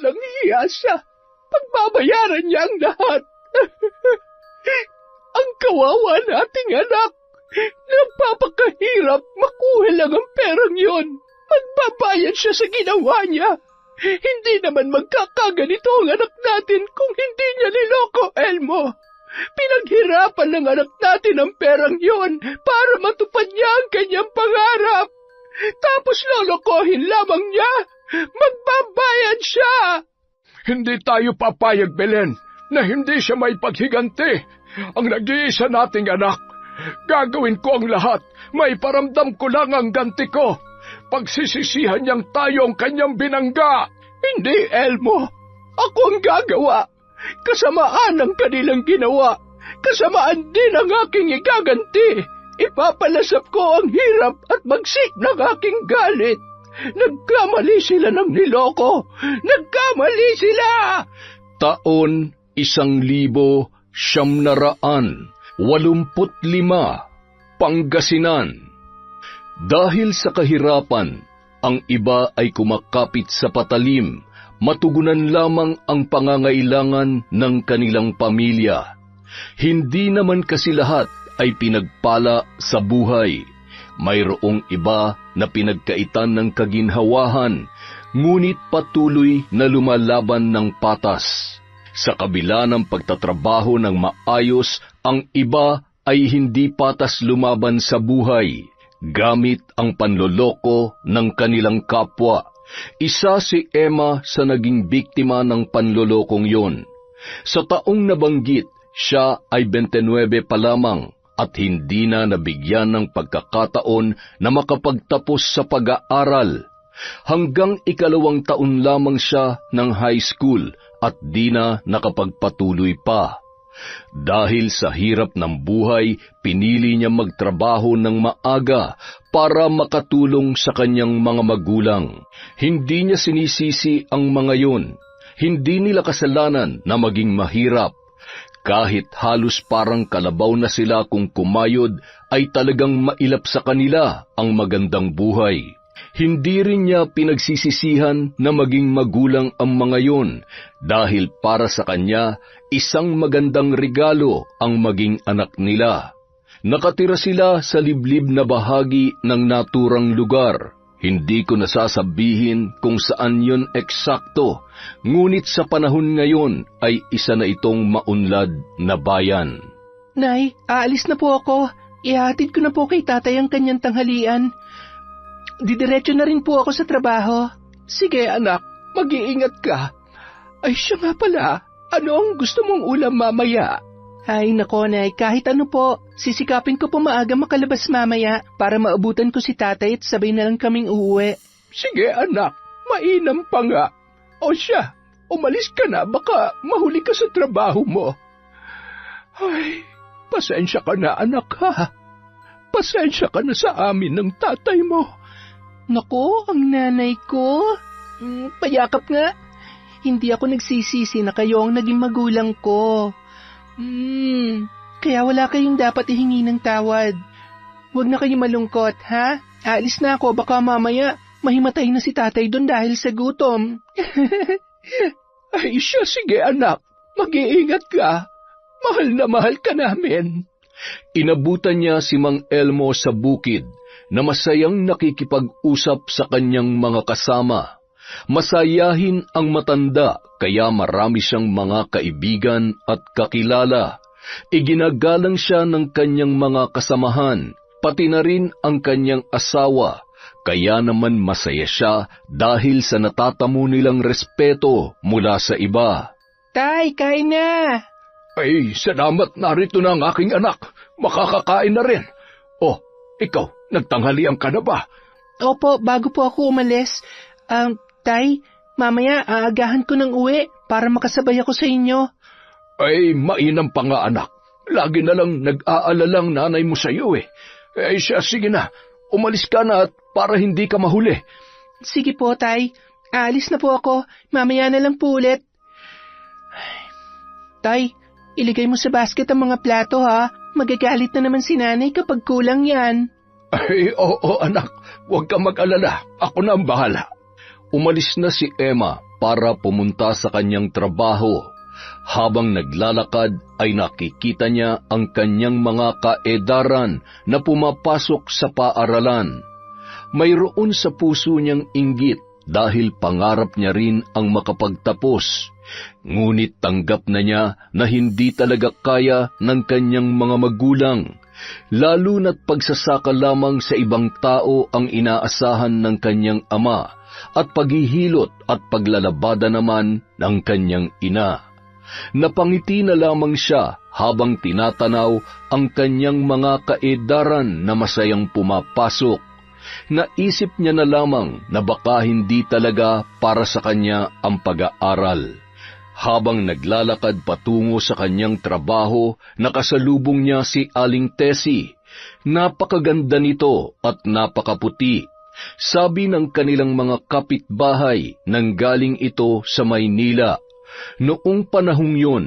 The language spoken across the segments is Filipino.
walang hiya siya. Pagbabayaran niya ang lahat. Ang kawawa nating anak. Nagpapakahirap makuha lang ang perang yon. Magbabayad siya sa ginawa niya. Hindi naman magkakaganito ang anak natin kung hindi niya niloko, Elmo. Pinaghirapan ng anak natin ang perang yon para matupad niya ang kanyang pangarap. Tapos lolokohin lamang niya. Magbabayad siya. Hindi tayo papayag, Belen, na hindi siya may paghiganti. Ang nag-iisa nating anak. Gagawin ko ang lahat. May paramdam ko lang ang ganti ko. Pagsisisihan niyang tayo ang kanyang binangga. Hindi, Elmo. Ako ang gagawa. Kasamaan ang kanilang ginawa. Kasamaan din ang aking igaganti. Ipapalasap ko ang hirap at bagsik ng aking galit. Nagkamali sila ng niloko. Nagkamali sila! Taon 1985, Pangasinan. Dahil sa kahirapan, ang iba ay kumakapit sa patalim, matugunan lamang ang pangangailangan ng kanilang pamilya. Hindi naman kasi lahat ay pinagpala sa buhay. Mayroong iba na pinagkaitan ng kaginhawahan, ngunit patuloy na lumalaban ng patas. Sa kabila ng pagtatrabaho ng maayos, ang iba ay hindi patas lumaban sa buhay, gamit ang panloloko ng kanilang kapwa. Isa si Emma sa naging biktima ng panlolokong yon. Sa taong nabanggit, siya ay 29 pa lamang at hindi na nabigyan ng pagkakataon na makapagtapos sa pag-aaral. Hanggang 2 taon lamang siya ng high school at di na nakapagpatuloy pa. Dahil sa hirap ng buhay, pinili niya magtrabaho ng maaga para makatulong sa kanyang mga magulang. Hindi niya sinisisi ang mga yun. Hindi nila kasalanan na maging mahirap. Kahit halos parang kalabaw na sila kung kumayod, ay talagang mailap sa kanila ang magandang buhay. Hindi rin niya pinagsisisihan na maging magulang ang mga yun, dahil para sa kanya, isang magandang regalo ang maging anak nila. Nakatira sila sa liblib na bahagi ng naturang lugar. Hindi ko nasasabihin kung saan yun eksakto, ngunit sa panahon ngayon ay isa na itong maunlad na bayan. Nay, aalis na po ako. Ihatid ko na po kay tatay ang kanyang tanghalian. Didiretso na rin po ako sa trabaho. Sige anak, mag-iingat ka. Ay siya nga pala, ano ang gusto mong ulam mamaya? Ay nako Nay, kahit ano po, sisikapin ko po maaga makalabas mamaya para maabutan ko si tatay at sabay na lang kaming uuwi. Sige anak, mainam pa nga. O siya, umalis ka na, baka mahuli ka sa trabaho mo. Ay, pasensya ka na anak ha. Pasensya ka na sa amin ng tatay mo. Nako, ang nanay ko. Payakap nga. Hindi ako nagsisisi na kayo ang naging magulang ko. Kaya wala kayong dapat ihingi ng tawad. Huwag na kayong malungkot, ha? Aalis na ako, baka mamaya mahimatay na si tatay doon dahil sa gutom. Ay siya, sige anak. Mag-iingat ka. Mahal na mahal ka namin. Inabutan niya si Mang Elmo sa bukid na masayang nakikipag-usap sa kanyang mga kasama. Masayahin ang matanda kaya marami siyang mga kaibigan at kakilala. Iginagalang siya ng kanyang mga kasamahan, pati na rin ang kanyang asawa. Kaya naman masaya siya dahil sa natatamo nilang respeto mula sa iba. Tay, kain na! Ay, salamat, narito na ang aking anak. Makakakain na rin. Oh, ikaw, nagtanghalian ka na ba? Opo, bago po ako umalis. Tay, mamaya aagahan ko ng uwi para makasabay ako sa inyo. Ay, mainam pa nga anak. Lagi na lang nag-aalalang nanay mo sa iyo eh. Ay siya, sige na. Umalis ka na at para hindi ka mahuli. Sige po, Tay. Aalis na po ako. Mamaya na lang po ulit. Tay, iligay mo sa basket ang mga plato ha. Magagalit na naman si nanay kapag kulang yan. Ay, oo anak. Huwag ka mag-alala. Ako na ang bahala. Umalis na si Emma para pumunta sa kanyang trabaho. Habang naglalakad ay nakikita niya ang kanyang mga kaedaran na pumapasok sa paaralan. Mayroon sa puso niyang inggit dahil pangarap niya rin ang makapagtapos. Ngunit tanggap na niya na hindi talaga kaya ng kanyang mga magulang, lalo na't pagsasaka lamang sa ibang tao ang inaasahan ng kanyang ama at paghihilot at paglalabada naman ng kanyang ina. Napangiti na lamang siya habang tinatanaw ang kanyang mga kaedaran na masayang pumapasok. Naisip niya na lamang na baka hindi talaga para sa kanya ang pag-aaral. Habang naglalakad patungo sa kanyang trabaho, nakasalubong niya si Aling Tessie. Napakaganda nito at napakaputi. Sabi ng kanilang mga kapitbahay, nanggaling ito sa Maynila. Noong panahong yun,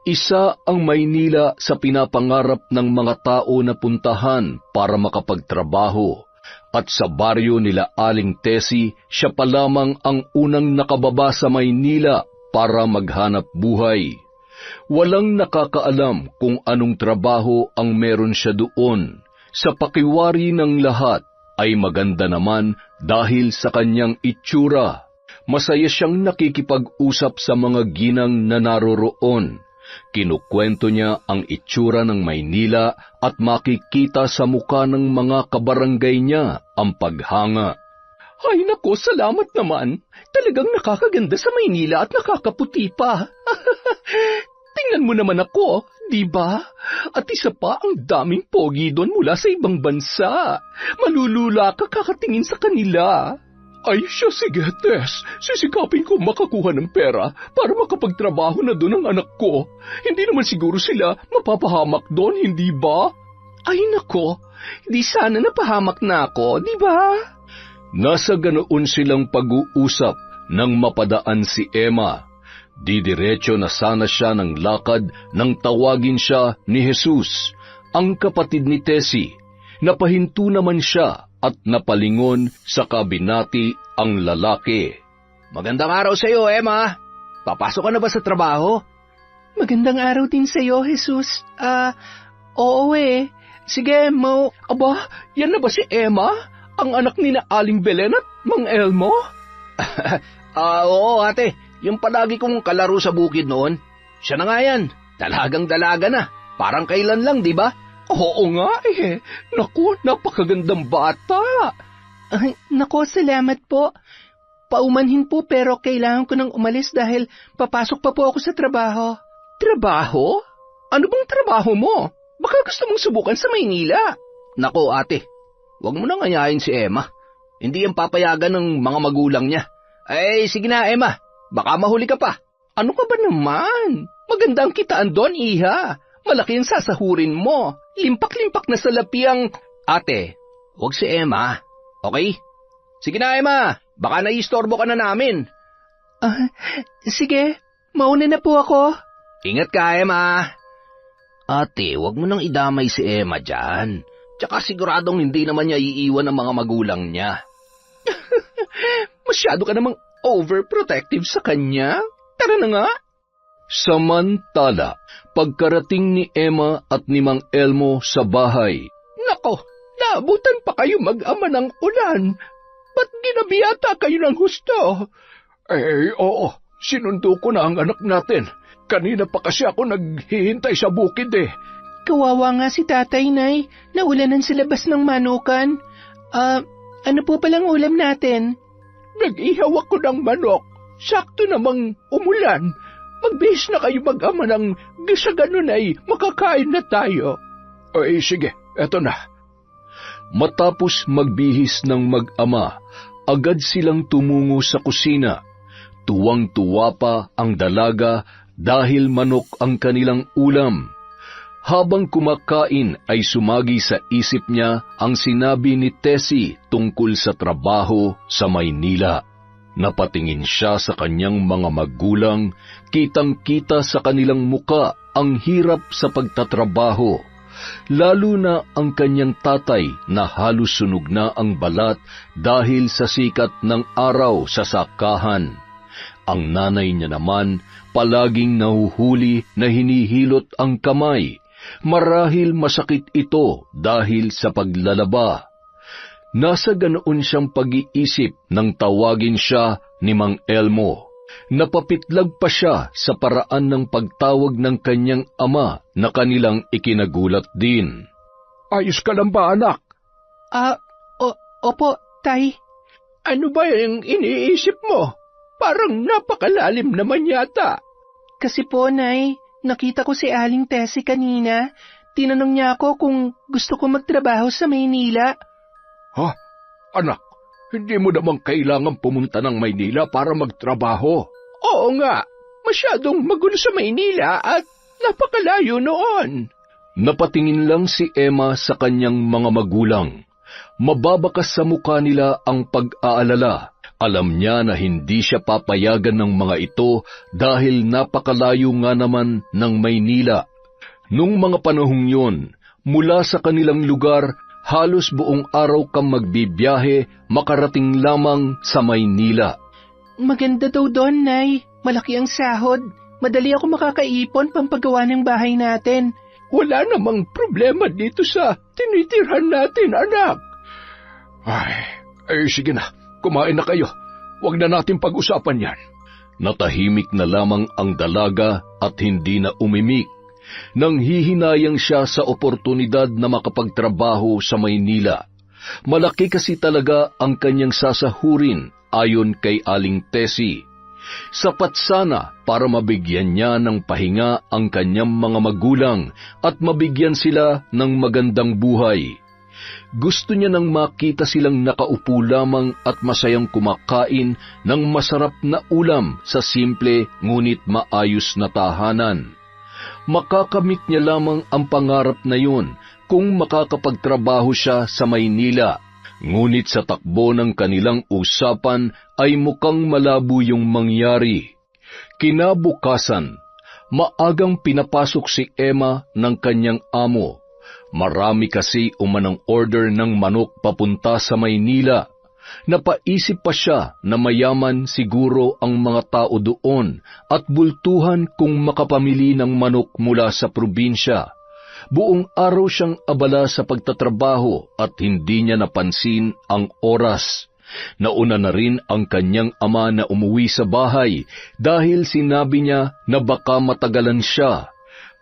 isa ang Maynila sa pinapangarap ng mga tao na puntahan para makapagtrabaho. At sa baryo nila Aling Tessie, siya pa lamang ang unang nakababa sa Maynila para maghanap buhay. Walang nakakaalam kung anong trabaho ang meron siya doon. Sa pakiwari ng lahat ay maganda naman dahil sa kanyang itsura. Masaya siyang nakikipag-usap sa mga ginang na naroroon. Kinukwento niya ang itsura ng Maynila at makikita sa muka ng mga kabarangay niya ang paghanga. Ay nako, salamat naman. Talagang nakakaganda sa Maynila at nakakaputi pa. Tingnan mo naman ako, di ba? At isa pa, ang daming pogi doon mula sa ibang bansa. Malulula ka kakatingin sa kanila. Ay siya, sige Tess, sisikapin ko makakuha ng pera para makapagtrabaho na doon ang anak ko. Hindi naman siguro sila mapapahamak doon, hindi ba? Ay nako, di sana napahamak na ako, di ba? Nasa ganoon silang pag-uusap nang mapadaan si Emma. Didiretso na sana siya ng lakad nang tawagin siya ni Jesus, ang kapatid ni Tessie. Napahinto naman siya at napalingon sa kabinati ang lalaki. Magandang araw sa iyo, Emma. Papasok ka na ba sa trabaho? Magandang araw din sa iyo, Jesus. Oo eh. Sige, Aba, yan na ba si Emma? Ang anak ni na Aling Belen at Mang Elmo? Oo ate, yung palagi kong kalaro sa bukid noon. Siya na nga yan, dalagang dalaga na. Parang kailan lang, di ba? Oo nga eh. Naku, napakagandang bata. Ay, naku, salamat po. Paumanhin po pero kailangan ko nang umalis dahil papasok pa po ako sa trabaho. Trabaho? Ano bang trabaho mo? Baka gusto mong subukan sa Maynila. Naku ate, huwag mo nang anyayin si Emma. Hindi yan papayagan ng mga magulang niya. Ay, sige na Emma, baka mahuli ka pa. Ano ka ba naman? Magandang kitaan doon, iha. Malaki ang sasahurin mo. Limpak-limpak na salapi ang... Ate, huwag si Emma, okay? Sige na Emma, baka naiistorbo ka na namin. Sige, mauna na po ako. Ingat ka Emma. Ate, huwag mo nang idamay si Emma dyan. Tsaka siguradong hindi naman niya iiwan ang mga magulang niya. Masyado ka namang overprotective sa kanya. Tara na nga. Samantala, pagkarating ni Emma at ni Mang Elmo sa bahay. Nako, naabutan pa kayo mag-ama ng ulan. Ba't ginabiyata kayo ng husto? Oo, sinundo ko na ang anak natin. Kanina pa kasi ako naghihintay sa bukid eh. Kawawa nga si tatay, Nay. Naulanan sa labas ng manukan. Ano po palang ulam natin? Nag-ihaw ako ng manok. Sakto namang umulan. Magbihis na kayo mag-ama ng sa ganun ay makakain na tayo. Ay sige, eto na. Matapos magbihis ng mag-ama, agad silang tumungo sa kusina. Tuwang-tuwa pa ang dalaga dahil manok ang kanilang ulam. Habang kumakain ay sumagi sa isip niya ang sinabi ni Tessie tungkol sa trabaho sa Maynila. Napatingin siya sa kanyang mga magulang, kitang-kita sa kanilang muka ang hirap sa pagtatrabaho. Lalo na ang kanyang tatay na halos sunog na ang balat dahil sa sikat ng araw sa sakahan. Ang nanay niya naman palaging nahuhuli na hinihilot ang kamay, marahil masakit ito dahil sa paglalaba. Nasa ganoon siyang pag-iisip nang tawagin siya ni Mang Elmo. Napapitlag pa siya sa paraan ng pagtawag ng kanyang ama na kanilang ikinagulat din. Ayos ka lang ba, anak? Opo, Tay. Ano ba yung iniisip mo? Parang napakalalim naman yata. Kasi po, Nay, nakita ko si Aling Tessie kanina. Tinanong niya ako kung gusto ko magtrabaho sa Maynila. Ha? Anak, hindi mo naman kailangan pumunta ng Maynila para magtrabaho. Oo nga, masyadong magulo sa Maynila at napakalayo noon. Napatingin lang si Emma sa kanyang mga magulang. Mababakas sa mukha nila ang pag-aalala. Alam niya na hindi siya papayagan ng mga ito dahil napakalayo nga naman ng Maynila. Nung mga panahong yun, mula sa kanilang lugar, halos buong araw kang magbibiyahe, makarating lamang sa Maynila. Maganda daw doon, Nay. Malaki ang sahod. Madali ako makakaipon pampagawa ng bahay natin. Wala namang problema dito sa tinitirhan natin, anak. Ay, sige na. Kumain na kayo. Huwag na natin pag-usapan yan. Natahimik na lamang ang dalaga at hindi na umimik. Nang hihinayang siya sa oportunidad na makapagtrabaho sa Maynila. Malaki kasi talaga ang kanyang sasahurin ayon kay Aling Tessie. Sapat sana para mabigyan niya ng pahinga ang kanyang mga magulang at mabigyan sila ng magandang buhay. Gusto niya nang makita silang nakaupo lamang at masayang kumakain ng masarap na ulam sa simple ngunit maayos na tahanan. Makakamit niya lamang ang pangarap na yun kung makakapagtrabaho siya sa Maynila. Ngunit sa takbo ng kanilang usapan ay mukhang malabo yung mangyari. Kinabukasan, maagang pinapasok si Emma ng kanyang amo. Marami kasi umanong order ng manok papunta sa Maynila. Napaisip pa siya na mayaman siguro ang mga tao doon at bultuhan kung makapamili ng manok mula sa probinsya. Buong araw siyang abala sa pagtatrabaho at hindi niya napansin ang oras. Nauna na rin ang kanyang ama na umuwi sa bahay dahil sinabi niya na baka matagalan siya.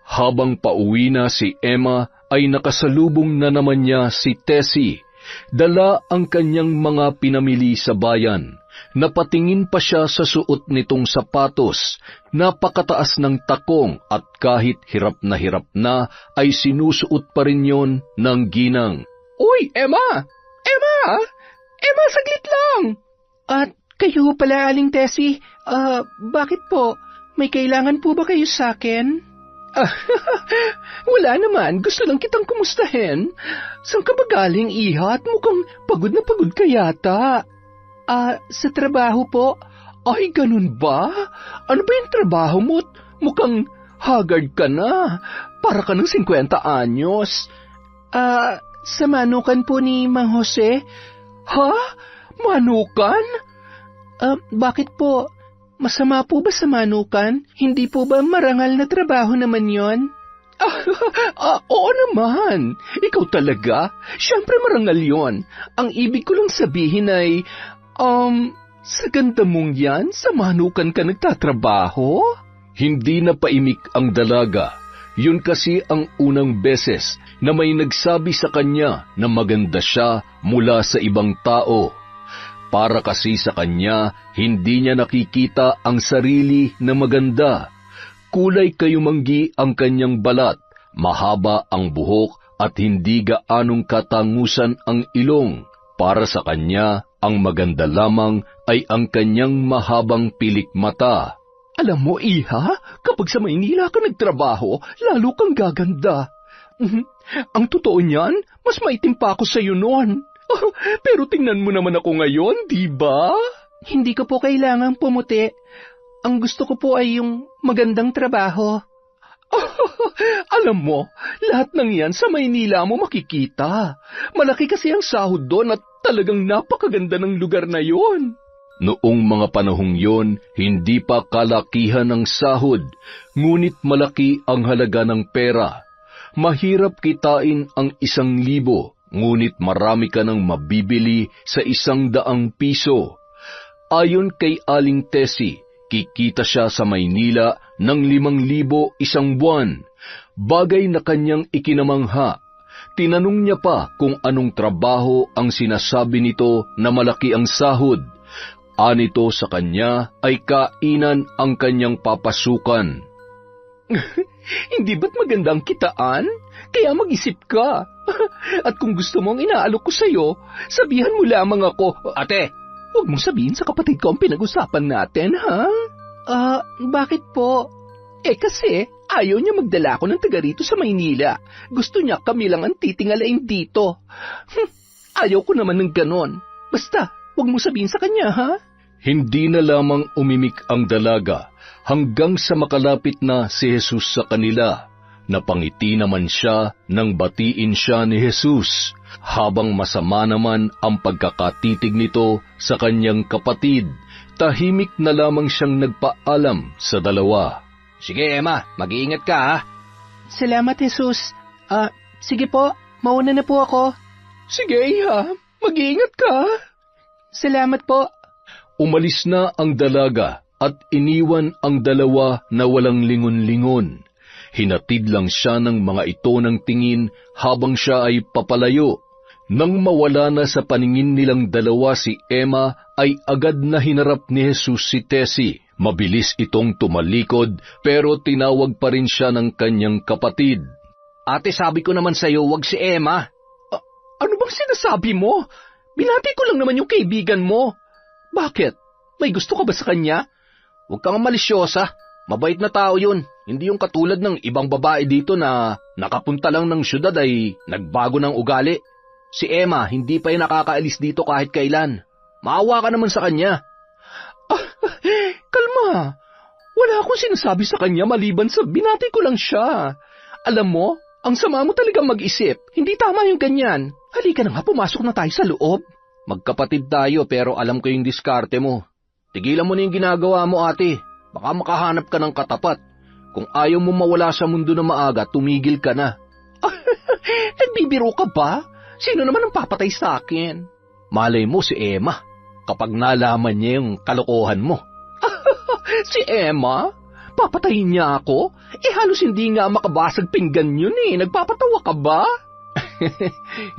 Habang pauwi na si Emma ay nakasalubong na naman niya si Tessie. Dala ang kanyang mga pinamili sa bayan. Napatingin pa siya sa suot nitong sapatos. Napakataas ng takong at kahit hirap na ay sinusuot pa rin yon ng ginang. Uy, Emma! Emma! Emma, saglit lang! At kayo pala, Aling Tessie. Bakit po? May kailangan po ba kayo sa akin? Wala naman. Gusto lang kitang kumustahin. Saan ka ba galing, iha? At mukhang pagod na pagod ka yata. Sa trabaho po. Ay, ganun ba? Ano ba yung trabaho mo? Mukhang haggard ka na. Para ka ng 50 anyos. Sa manukan po ni Mang Jose. Ha? Manukan? Bakit po? Masama po ba sa manukan? Hindi po ba marangal na trabaho naman yon? Oo naman. Ikaw talaga. Siyempre marangal yon. Ang ibig ko lang sabihin ay, sa ganda mong yan, sa manukan ka nagtatrabaho? Hindi na paimik ang dalaga. Yun kasi ang unang beses na may nagsabi sa kanya na maganda siya mula sa ibang tao. Para kasi sa kanya, hindi niya nakikita ang sarili na maganda. Kulay kayumanggi ang kanyang balat, mahaba ang buhok at hindi gaanong katangusan ang ilong. Para sa kanya, ang maganda lamang ay ang kanyang mahabang pilik mata. Alam mo, iha, kapag sa Maynila ka nagtrabaho, lalo kang gaganda. Ang totoo niyan, mas maitim pa ako sa iyo noon. Pero tingnan mo naman ako ngayon, di ba? Hindi ko po kailangang pumuti. Ang gusto ko po ay yung magandang trabaho. Alam mo, lahat ng yan sa Maynila mo makikita. Malaki kasi ang sahod doon at talagang napakaganda ng lugar na yon. Noong mga panahong yon, hindi pa kalakihan ng sahod, ngunit malaki ang halaga ng pera. Mahirap kitain ang 1,000, ngunit marami ka nang mabibili sa 100 piso. Ayon kay Aling Tessie, kikita siya sa Maynila ng 5,000 isang buwan, bagay na kanyang ikinamangha. Tinanong niya pa kung anong trabaho ang sinasabi nito na malaki ang sahod. Anito sa kanya ay kainan ang kanyang papasukan. Hindi ba't magandang kitaan? Kaya mag-isip ka. At kung gusto mong inaalok ko sa'yo, sabihan mo lamang ako. Ate! Huwag mong sabihin sa kapatid ko ang pinag-usapan natin, ha? Bakit po? Kasi ayaw niya magdala ko ng taga rito sa Maynila. Gusto niya kami lang ang titingalain dito. Ayaw ko naman ng ganon. Basta, huwag mong sabihin sa kanya, ha? Hindi na lamang umimik ang dalaga hanggang sa makalapit na si Jesus sa kanila. Napangiti naman siya nang batiin siya ni Jesus, habang masama naman ang pagkakatitig nito sa kanyang kapatid. Tahimik na lamang siyang nagpaalam sa dalawa. Sige, Emma, mag-iingat ka, ha? Salamat, Jesus. Sige po, mauna na po ako. Sige, Iha, mag-iingat ka. Salamat po. Umalis na ang dalaga at iniwan ang dalawa na walang lingon-lingon. Hinatid lang siya ng mga ito ng tingin habang siya ay papalayo. Nang mawala na sa paningin nilang dalawa si Emma, ay agad na hinarap ni Jesus si Tessie. Mabilis itong tumalikod pero tinawag pa rin siya ng kanyang kapatid. Ate, sabi ko naman sa'yo, wag si Emma. Ano bang sinasabi mo? Binati ko lang naman yung kaibigan mo. Bakit? May gusto ka ba sa kanya? Huwag kang malisyosa. Mabait na tao yun. Hindi yung katulad ng ibang babae dito na nakapunta lang ng syudad ay nagbago ng ugali. Si Emma, hindi pa yung nakakaalis dito kahit kailan. Maawa ka naman sa kanya. Kalma. Wala akong sinasabi sa kanya maliban sa binati ko lang siya. Alam mo, ang sama mo talagang mag-isip. Hindi tama yung ganyan. Halika na nga, pumasok na tayo sa loob. Magkapatid tayo pero alam ko yung diskarte mo. Tigilan mo na yung ginagawa mo, ate. Baka makahanap ka ng katapat. Kung ayaw mo mawala sa mundo na maaga, tumigil ka na. Nagbibiro ka ba? Sino naman ang papatay sa akin? Malay mo si Emma, kapag nalaman niya yung kalokohan mo. Si Emma? Papatayin niya ako? Halos hindi nga makabasag pinggan yun eh. Nagpapatawa ka ba?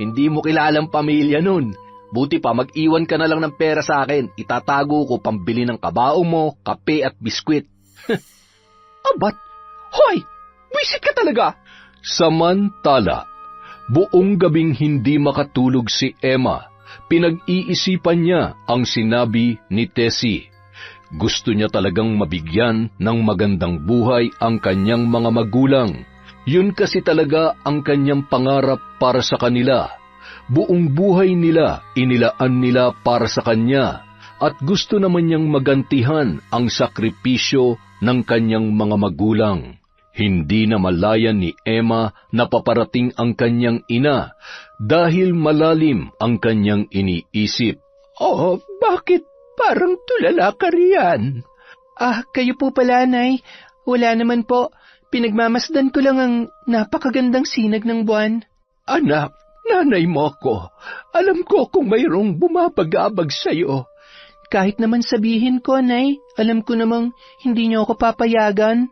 Hindi mo kilalang pamilya nun. Buti pa, mag-iwan ka na lang ng pera sa akin. Itatago ko pambili ng kabaong mo, kape at biskwit. Abat? Hoy! Wisit ka talaga! Samantala, buong gabing hindi makatulog si Emma. Pinag-iisipan niya ang sinabi ni Tessie. Gusto niya talagang mabigyan ng magandang buhay ang kanyang mga magulang. Yun kasi talaga ang kanyang pangarap para sa kanila. Buong buhay nila inilaan nila para sa kanya at gusto naman niyang magantihan ang sakripisyo ng kanyang mga magulang. Hindi na malayan ni Emma na paparating ang kanyang ina dahil malalim ang kanyang iniisip. Oh, bakit parang tulala ka riyan? Kayo po pala, Nay. Wala naman po. Pinagmamasdan ko lang ang napakagandang sinag ng buwan. Anak, nanay mo ko. Alam ko kung mayroong bumabagabag sa'yo. Kahit naman sabihin ko, Nay, alam ko namang hindi niyo ako papayagan.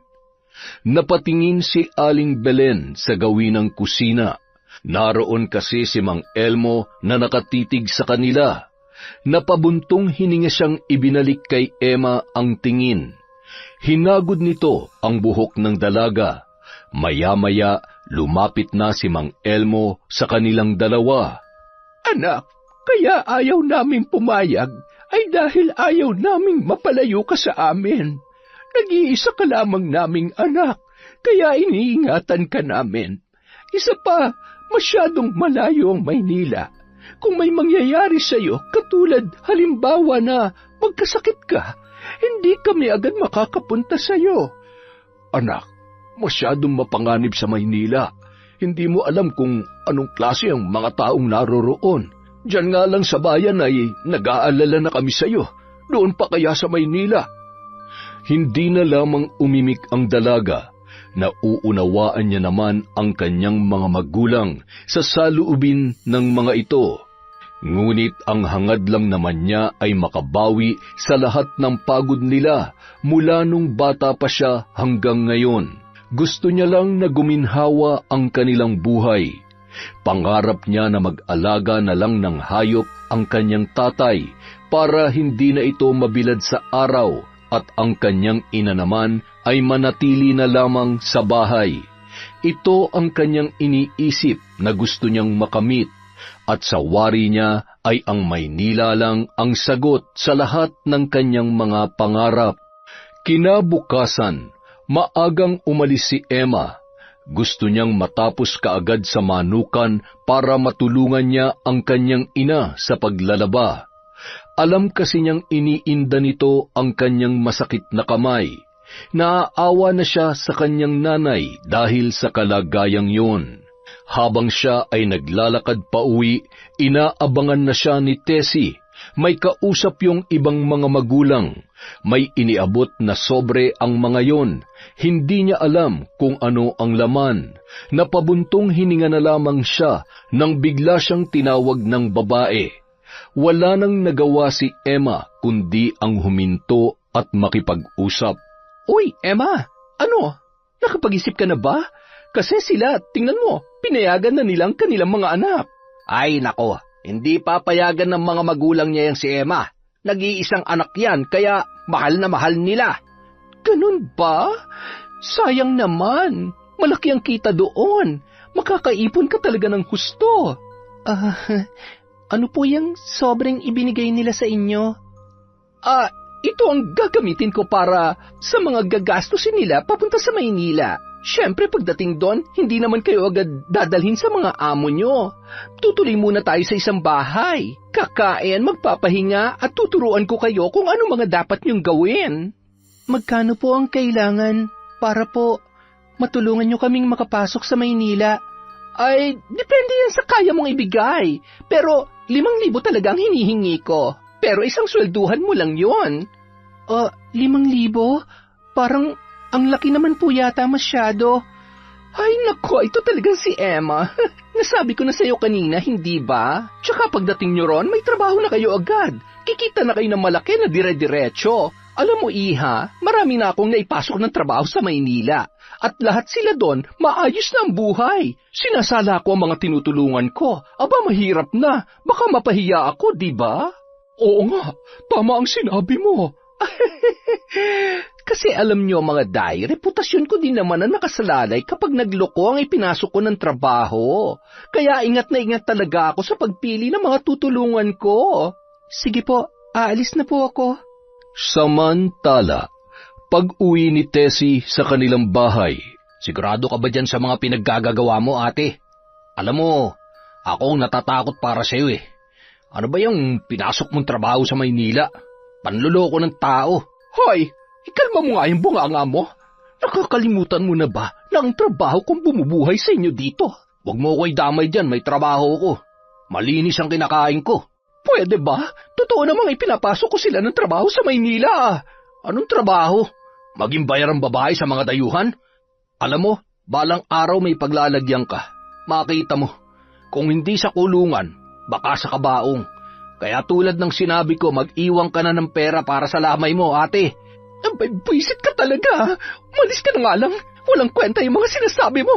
Napatingin si Aling Belen sa gawin ng kusina. Naroon kasi si Mang Elmo na nakatitig sa kanila. Napabuntong hininga siyang ibinalik kay Emma ang tingin. Hinagod nito ang buhok ng dalaga. Maya-maya, lumapit na si Mang Elmo sa kanilang dalawa. Anak, kaya ayaw naming pumayag ay dahil ayaw naming mapalayo ka sa amin. Nag-iisa ka lamang naming anak, kaya iniingatan ka namin. Isa pa, masyadong malayo ang Maynila. Kung may mangyayari sa'yo, katulad halimbawa na magkasakit ka, hindi kami agad makakapunta sa'yo. Anak, masyadong mapanganib sa Maynila. Hindi mo alam kung anong klase ang mga taong naroroon. Diyan nga lang sa bayan ay nag-aalala na kami sa'yo. Doon pa kaya sa Maynila? Hindi na lamang umimik ang dalaga, nauunawaan niya naman ang kanyang mga magulang sa saloobin ng mga ito. Ngunit ang hangad lang naman niya ay makabawi sa lahat ng pagod nila mula nung bata pa siya hanggang ngayon. Gusto niya lang na guminhawa ang kanilang buhay. Pangarap niya na mag-alaga na lang ng hayop ang kanyang tatay para hindi na ito mabilad sa araw at ang kanyang ina naman ay manatili na lamang sa bahay. Ito ang kanyang iniisip na gusto niyang makamit at sa wari niya ay ang Maynila lang ang sagot sa lahat ng kanyang mga pangarap. Kinabukasan, maagang umalis si Emma. Gusto niyang matapos kaagad sa manukan para matulungan niya ang kanyang ina sa paglalaba. Alam kasi niyang iniinda nito ang kanyang masakit na kamay. Naaawa na siya sa kanyang nanay dahil sa kalagayang yun. Habang siya ay naglalakad pa uwi, inaabangan na siya ni Tessie. May kausap yung ibang mga magulang. May iniabot na sobre ang mga yon. Hindi niya alam kung ano ang laman. Napabuntong hininga na lamang siya nang bigla siyang tinawag ng babae. Wala nang nagawa si Emma kundi ang huminto at makipag-usap. Uy, Emma! Ano? Nakapag-isip ka na ba? Kasi sila, tingnan mo, pinayagan na nilang kanilang mga anak. Ay nako, hindi papayagan ng mga magulang niya yang si Emma. Nag-iisang anak yan, kaya mahal na mahal nila. Ganun ba? Sayang naman. Malaki ang kita doon. Makakaipon ka talaga ng husto. Ano po yung sobrang ibinigay nila sa inyo? Ito ang gagamitin ko para sa mga gagastusin nila papunta sa Maynila. Siyempre pagdating doon, hindi naman kayo agad dadalhin sa mga amo nyo. Tutuloy muna tayo sa isang bahay. Kakain, magpapahinga at tuturuan ko kayo kung ano mga dapat nyong gawin. Magkano po ang kailangan para po matulungan nyo kaming makapasok sa Maynila? Ay, depende yan sa kaya mong ibigay. Pero 5,000 talaga ang hinihingi ko. Pero isang swelduhan mo lang yon. 5,000? Parang ang laki naman po yata masyado. Ay nako, ito talagang si Emma. Nasabi ko na sa'yo kanina, hindi ba? Tsaka pagdating nyo ron, may trabaho na kayo agad. Kikita na kayo ng malaki na dire-diretso. Alam mo Iha, marami na akong naipasok ng trabaho sa Maynila. At lahat sila doon, maayos na ang buhay. Sinasala ko ang mga tinutulungan ko. Aba, mahirap na. Baka mapahiya ako, di ba? Oo nga, tama ang sinabi mo. Kasi alam nyo mga day, reputasyon ko din naman na nakasalalay kapag nagloko ang ipinasok ko ng trabaho. Kaya ingat na ingat talaga ako sa pagpili ng mga tutulungan ko. Sige po, aalis na po ako. Samantala, pag-uwi ni Tessie sa kanilang bahay. Sigurado ka ba dyan sa mga pinaggagawa mo, ate? Alam mo, ako ang natatakot para sa'yo eh. Ano ba yung pinasok mong trabaho sa Maynila? Panluloko ng tao. Hoy, ikalma mo nga yung bunganga mo. Nakakalimutan mo na ba na ang trabaho kong bumubuhay sa inyo dito? Huwag mo ko'y damay dyan, may trabaho ko. Malinis ang kinakain ko. Pwede ba? Totoo namang ipinapasok ko sila ng trabaho sa Maynila. Anong trabaho? Maging bayarang babae sa mga dayuhan? Alam mo, balang araw may paglalagyan ka. Makita mo, kung hindi sa kulungan, baka sa kabaong. Kaya tulad ng sinabi ko, mag-iwang ka na ng pera para sa lamay mo, ate. Abay, buisit ka talaga. Malis ka na nga lang. Walang kwenta yung mga sinasabi mo.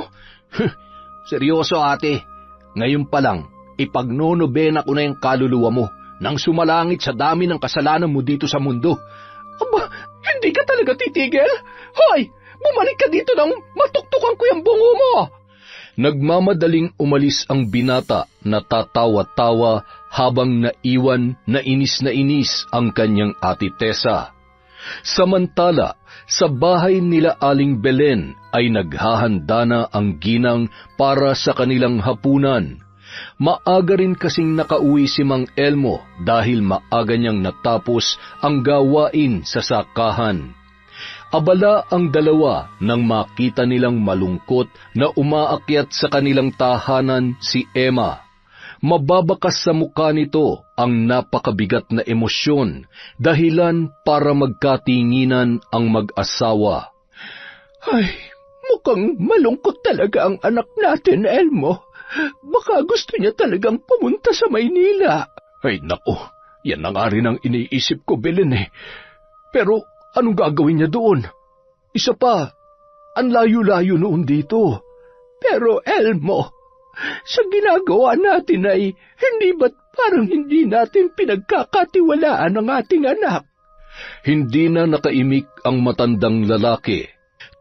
Seryoso, ate. Ngayon pa lang, ipagnonobena ko na yung kaluluwa mo nang sumalangit sa dami ng kasalanan mo dito sa mundo. Aba, hindi ka talaga titigil? Hoy, bumalik ka dito nang matuktukan ko yung bungo mo. Nagmamadaling umalis ang binata na tatawa-tawa habang naiwan na inis ang kanyang ate Tessa. Samantala, sa bahay nila Aling Belen ay naghahanda na ang ginang para sa kanilang hapunan. Maaga rin kasing nakauwi si Mang Elmo dahil maaga niyang natapos ang gawain sa sakahan. Abala ang dalawa nang makita nilang malungkot na umaakyat sa kanilang tahanan si Emma. Mababakas sa mukha nito ang napakabigat na emosyon, dahilan para magkatinginan ang mag-asawa. Ay, mukhang malungkot talaga ang anak natin, Elmo. Baka gusto niya talagang pumunta sa Maynila. Ay naku, yan na nga rin ang iniisip ko, Belen eh. Pero anong gagawin niya doon? Isa pa, ang layo-layo noon dito. Pero Elmo, sa ginagawa natin ay hindi ba't parang hindi natin pinagkakatiwalaan ang ating anak? Hindi na nakaimik ang matandang lalaki.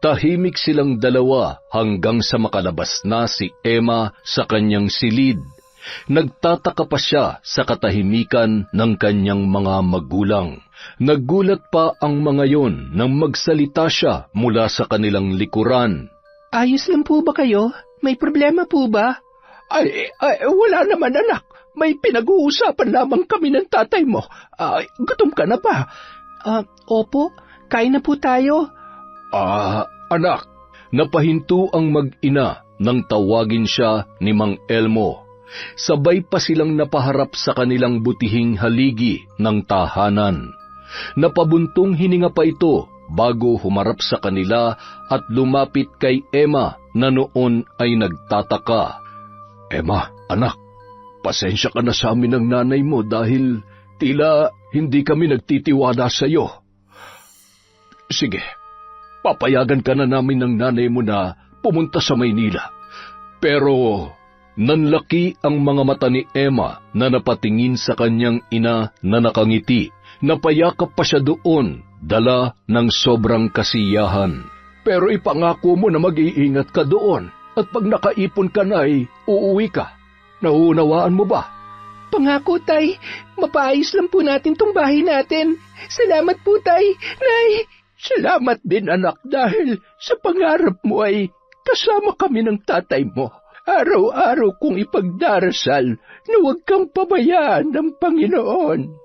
Tahimik silang dalawa hanggang sa makalabas na si Emma sa kanyang silid. Nagtataka pa siya sa katahimikan ng kanyang mga magulang. Naggulat pa ang mga yon nang magsalita siya mula sa kanilang likuran. Ayos lang po ba kayo? May problema po ba? Ay, wala naman anak. May pinag-uusapan lamang kami ng tatay mo. Gutom ka na ba? Opo, kain na po tayo. Anak. Napahinto ang mag-ina nang tawagin siya ni Mang Elmo. Sabay pa silang napaharap sa kanilang butihing haligi ng tahanan. Napabuntong hininga pa ito bago humarap sa kanila at lumapit kay Emma na noon ay nagtataka. Emma, anak, pasensya ka na sa amin ng nanay mo dahil tila hindi kami nagtitiwala sa iyo. Sige, papayagan ka na namin ng nanay mo na pumunta sa Maynila. Pero nanlaki ang mga mata ni Emma na napatingin sa kanyang ina na nakangiti. Napayakap pa siya doon, dala ng sobrang kasiyahan. Pero ipangako mo na mag-iingat ka doon at pag nakaipon ka na ay uuwi ka. Nauunawaan mo ba? Pangako, Tay. Mapaayos lang po natin tong bahay natin. Salamat po, Tay. Nay, salamat din, anak, dahil sa pangarap mo ay kasama kami ng tatay mo. Araw-araw kong ipagdarasal na huwag kang pabayaan ng Panginoon.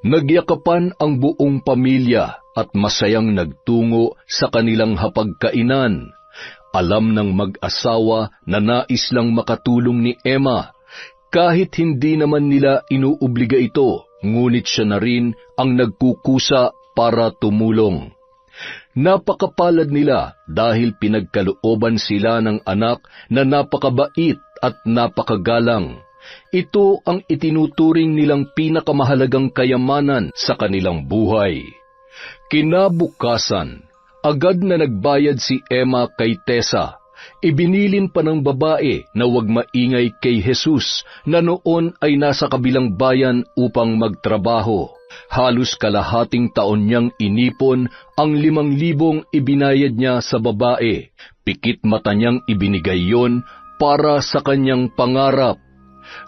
Nagyakapan ang buong pamilya at masayang nagtungo sa kanilang hapagkainan. Alam ng mag-asawa na nais lang makatulong ni Emma. Kahit hindi naman nila inuobliga ito, ngunit siya na rin ang nagkukusa para tumulong. Napakapalad nila dahil pinagkalooban sila ng anak na napakabait at napakagalang. Ito ang itinuturing nilang pinakamahalagang kayamanan sa kanilang buhay. Kinabukasan, agad na nagbayad si Emma kay Tessa. Ibinilin pa ng babae na huwag maingay kay Jesus na noon ay nasa kabilang bayan upang magtrabaho. Halos kalahating taon niyang inipon ang 5,000 ibinayad niya sa babae. Pikit mata niyang ibinigay yon para sa kanyang pangarap.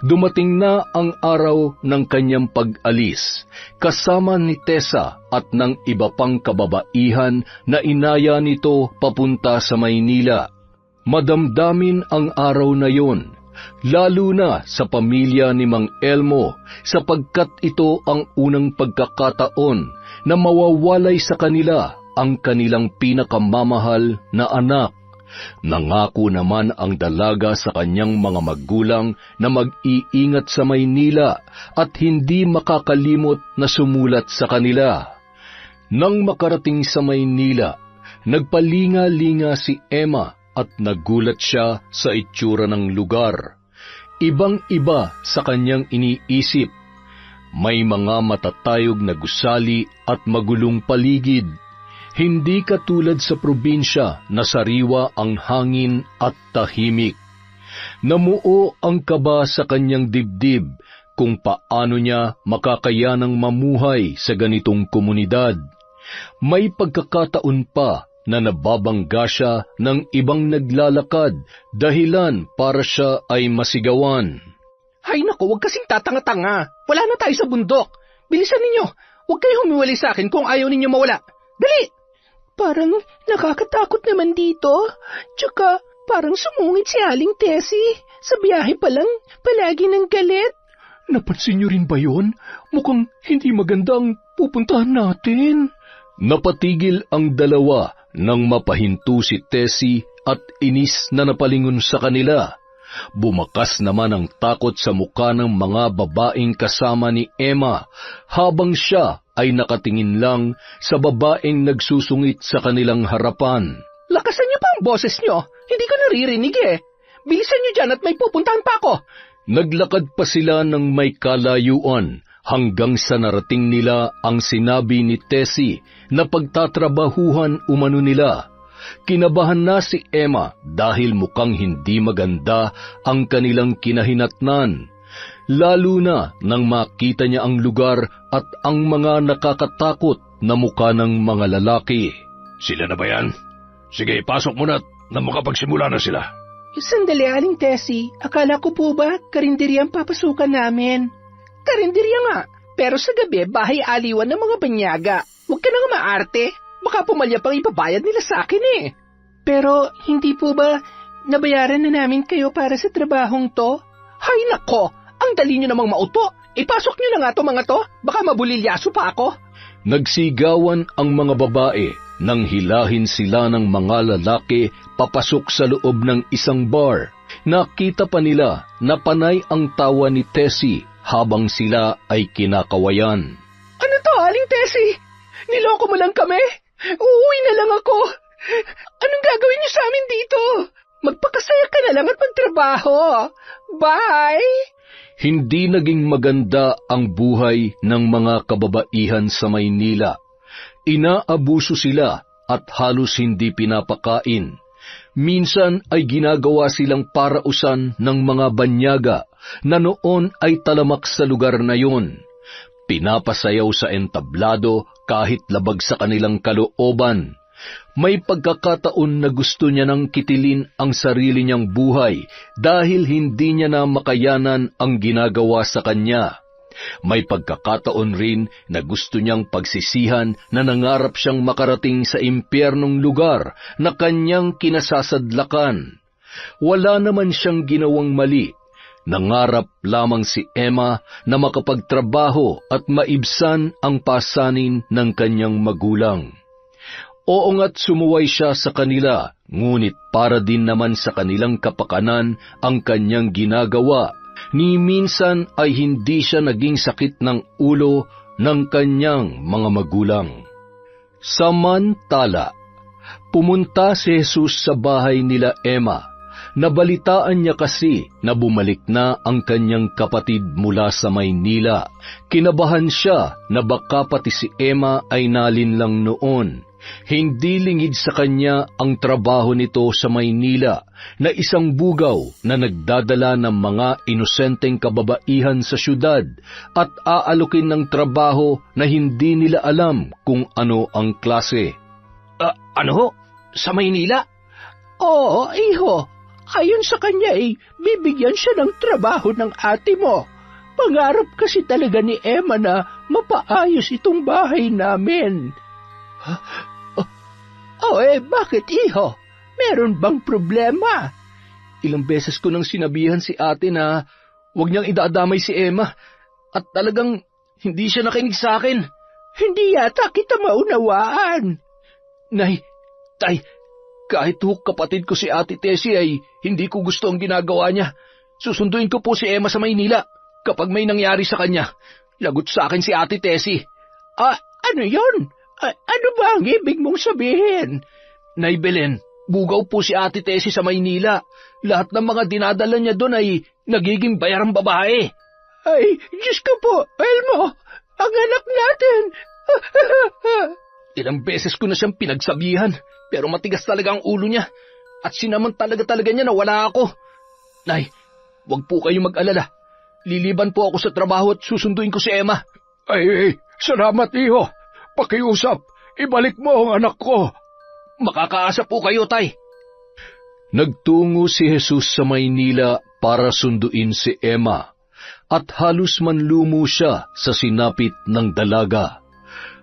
Dumating na ang araw ng kanyang pag-alis, kasama ni Tessa at ng iba pang kababaihan na inaya nito papunta sa Maynila. Madamdamin ang araw na yon, lalo na sa pamilya ni Mang Elmo, sapagkat ito ang unang pagkakataon na mawawalay sa kanila ang kanilang pinakamamahal na anak. Nangako naman ang dalaga sa kanyang mga magulang na mag-iingat sa Maynila at hindi makakalimot na sumulat sa kanila. Nang makarating sa Maynila, nagpalinga-linga si Emma at nagulat siya sa itsura ng lugar. Ibang-iba sa kanyang iniisip. May mga matatayog na gusali at magulong paligid. Hindi katulad sa probinsya na sariwa ang hangin at tahimik. Namuo ang kaba sa kanyang dibdib kung paano niya makakayanang mamuhay sa ganitong komunidad. May pagkakataon pa na nababangga siya ng ibang naglalakad dahilan para siya ay masigawan. Hay naku, huwag kasing tatanga-tanga. Wala na tayo sa bundok. Bilisan ninyo. Huwag kayo humiwalay sa akin kung ayaw ninyo mawala. Dali! Parang nakakatakot naman dito. Tsaka parang sumungit si Aling Tessie. Sa biyahe pa lang, palagi ng galit. Napansin niyo rin ba yun? Mukhang hindi magandang pupuntahan natin. Napatigil ang dalawa nang mapahinto si Tessie at inis na napalingon sa kanila. Bumakas naman ang takot sa muka ng mga babaeng kasama ni Emma habang siya ay nakatingin lang sa babaeng nagsusungit sa kanilang harapan. Lakasan niyo pa ang boses niyo. Hindi ko naririnig eh. Bilisan niyo dyan at may pupuntahan pa ako. Naglakad pa sila ng may kalayuan hanggang sa narating nila ang sinabi ni Tessie na pagtatrabahuhan umano nila. Kinabahan na si Emma dahil mukhang hindi maganda ang kanilang kinahinatnan, lalo na nang makita niya ang lugar at ang mga nakakatakot na mukha ng mga lalaki. Sila na ba yan? Sige, pasok mo na makapagsimula na sila. Sandali, Aling Tessie. Akala ko po ba karinderya ang papasukan namin? Karinderya nga, pero sa gabi bahay-aliwan ng mga banyaga. Huwag ka nang maarte. Baka pumalya pang ipabayad nila sa akin eh. Pero hindi po ba nabayaran na namin kayo para sa trabahong to? Hay nako, ang dali nyo namang mauto. Ipasok nyo na nga to mga to, baka mabulilyaso pa ako. Nagsigawan ang mga babae nang hilahin sila ng mga lalaki papasok sa loob ng isang bar. Nakita pa nila na panay ang tawa ni Tessie habang sila ay kinakawayan. Ano to, Aling Tessie? Niloko mo lang kami? Uuwi na lang ako. Anong gagawin niyo sa amin dito? Magpakasaya ka na lang at magtrabaho. Bye! Hindi naging maganda ang buhay ng mga kababaihan sa Maynila. Inaabuso sila at halos hindi pinapakain. Minsan ay ginagawa silang parausan ng mga banyaga na noon ay talamak sa lugar na yun. Pinapasayaw sa entablado kahit labag sa kanilang kalooban. May pagkakataon na gusto niya nang kitilin ang sarili niyang buhay dahil hindi niya na makayanan ang ginagawa sa kanya. May pagkakataon rin na gusto niyang pagsisihan na nangarap siyang makarating sa impyernong lugar na kanyang kinasasadlakan. Wala naman siyang ginawang mali. Nangarap lamang si Emma na makapagtrabaho at maibsan ang pasanin ng kanyang magulang. Oo nga't sumuway siya sa kanila, ngunit para din naman sa kanilang kapakanan ang kanyang ginagawa. Ni minsan ay hindi siya naging sakit ng ulo ng kanyang mga magulang. Samantala, pumunta si Jesus sa bahay nila Emma. Nabalitaan niya kasi na bumalik na ang kanyang kapatid mula sa Maynila. Kinabahan siya na baka pati si Emma ay nalinlang noon. Hindi lingid sa kanya ang trabaho nito sa Maynila na isang bugaw na nagdadala ng mga inosenteng kababaihan sa syudad at aalokin ng trabaho na hindi nila alam kung ano ang klase. Ano ho? Sa Maynila? Oo, iho. Ayon sa kanya bibigyan siya ng trabaho ng ate mo. Pangarap kasi talaga ni Emma na mapaayos itong bahay namin. Bakit iho? Meron bang problema? Ilang beses ko nang sinabihan si ate na huwag niyang idadamay si Emma at talagang hindi siya nakinig sa akin. Hindi yata kita maunawaan. Nay, tay, kahit kapatid ko si Ate Tessie ay hindi ko gusto ang ginagawa niya. Susunduin ko po si Emma sa Maynila kapag may nangyari sa kanya. Lagot sa akin si Ate Tessie. Ano yon? Ano ba ang ibig mong sabihin? Nay Belen, bugaw po si Ate Tessie sa Maynila. Lahat ng mga dinadala niya doon ay nagiging bayarang babae. Ay, Diyos ko po, Elmo, ang anak natin. Ilang beses ko na siyang pinagsabihan, pero matigas talaga ang ulo niya. At sinaman talaga niya na wala ako. Nay, wag po kayong mag-alala. Liliban po ako sa trabaho at susunduin ko si Emma. Ay, salamat iho. Pakiusap, ibalik mo ang anak ko. Makakaasa po kayo, tay. Nagtungo si Jesus sa Maynila para sunduin si Emma, at halos manlumo siya sa sinapit ng dalaga.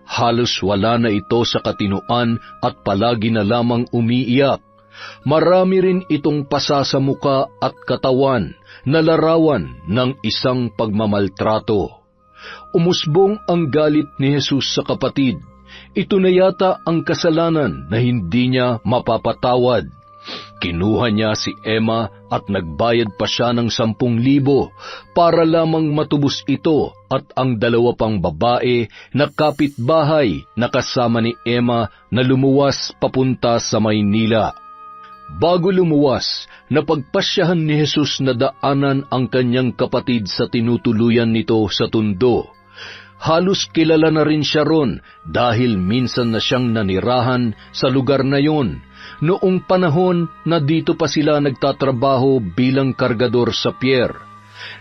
Halos wala na ito sa katinuan at palagi na lamang umiiyak. Marami rin itong pasa sa muka at katawan na larawan ng isang pagmamaltrato. Umusbong ang galit ni Jesus sa kapatid. Ito na yata ang kasalanan na hindi niya mapapatawad. Kinuha niya si Emma at nagbayad pa siya ng 10,000 para lamang matubos ito at ang 2 pang babae na kapitbahay na kasama ni Emma na lumuwas papunta sa Maynila. Bago lumuwas, napagpasyahan ni Jesus na daanan ang kanyang kapatid sa tinutuluyan nito sa Tondo. Halos kilala na rin siya ron dahil minsan na siyang nanirahan sa lugar na yon, noong panahon na dito pa sila nagtatrabaho bilang kargador sa pier.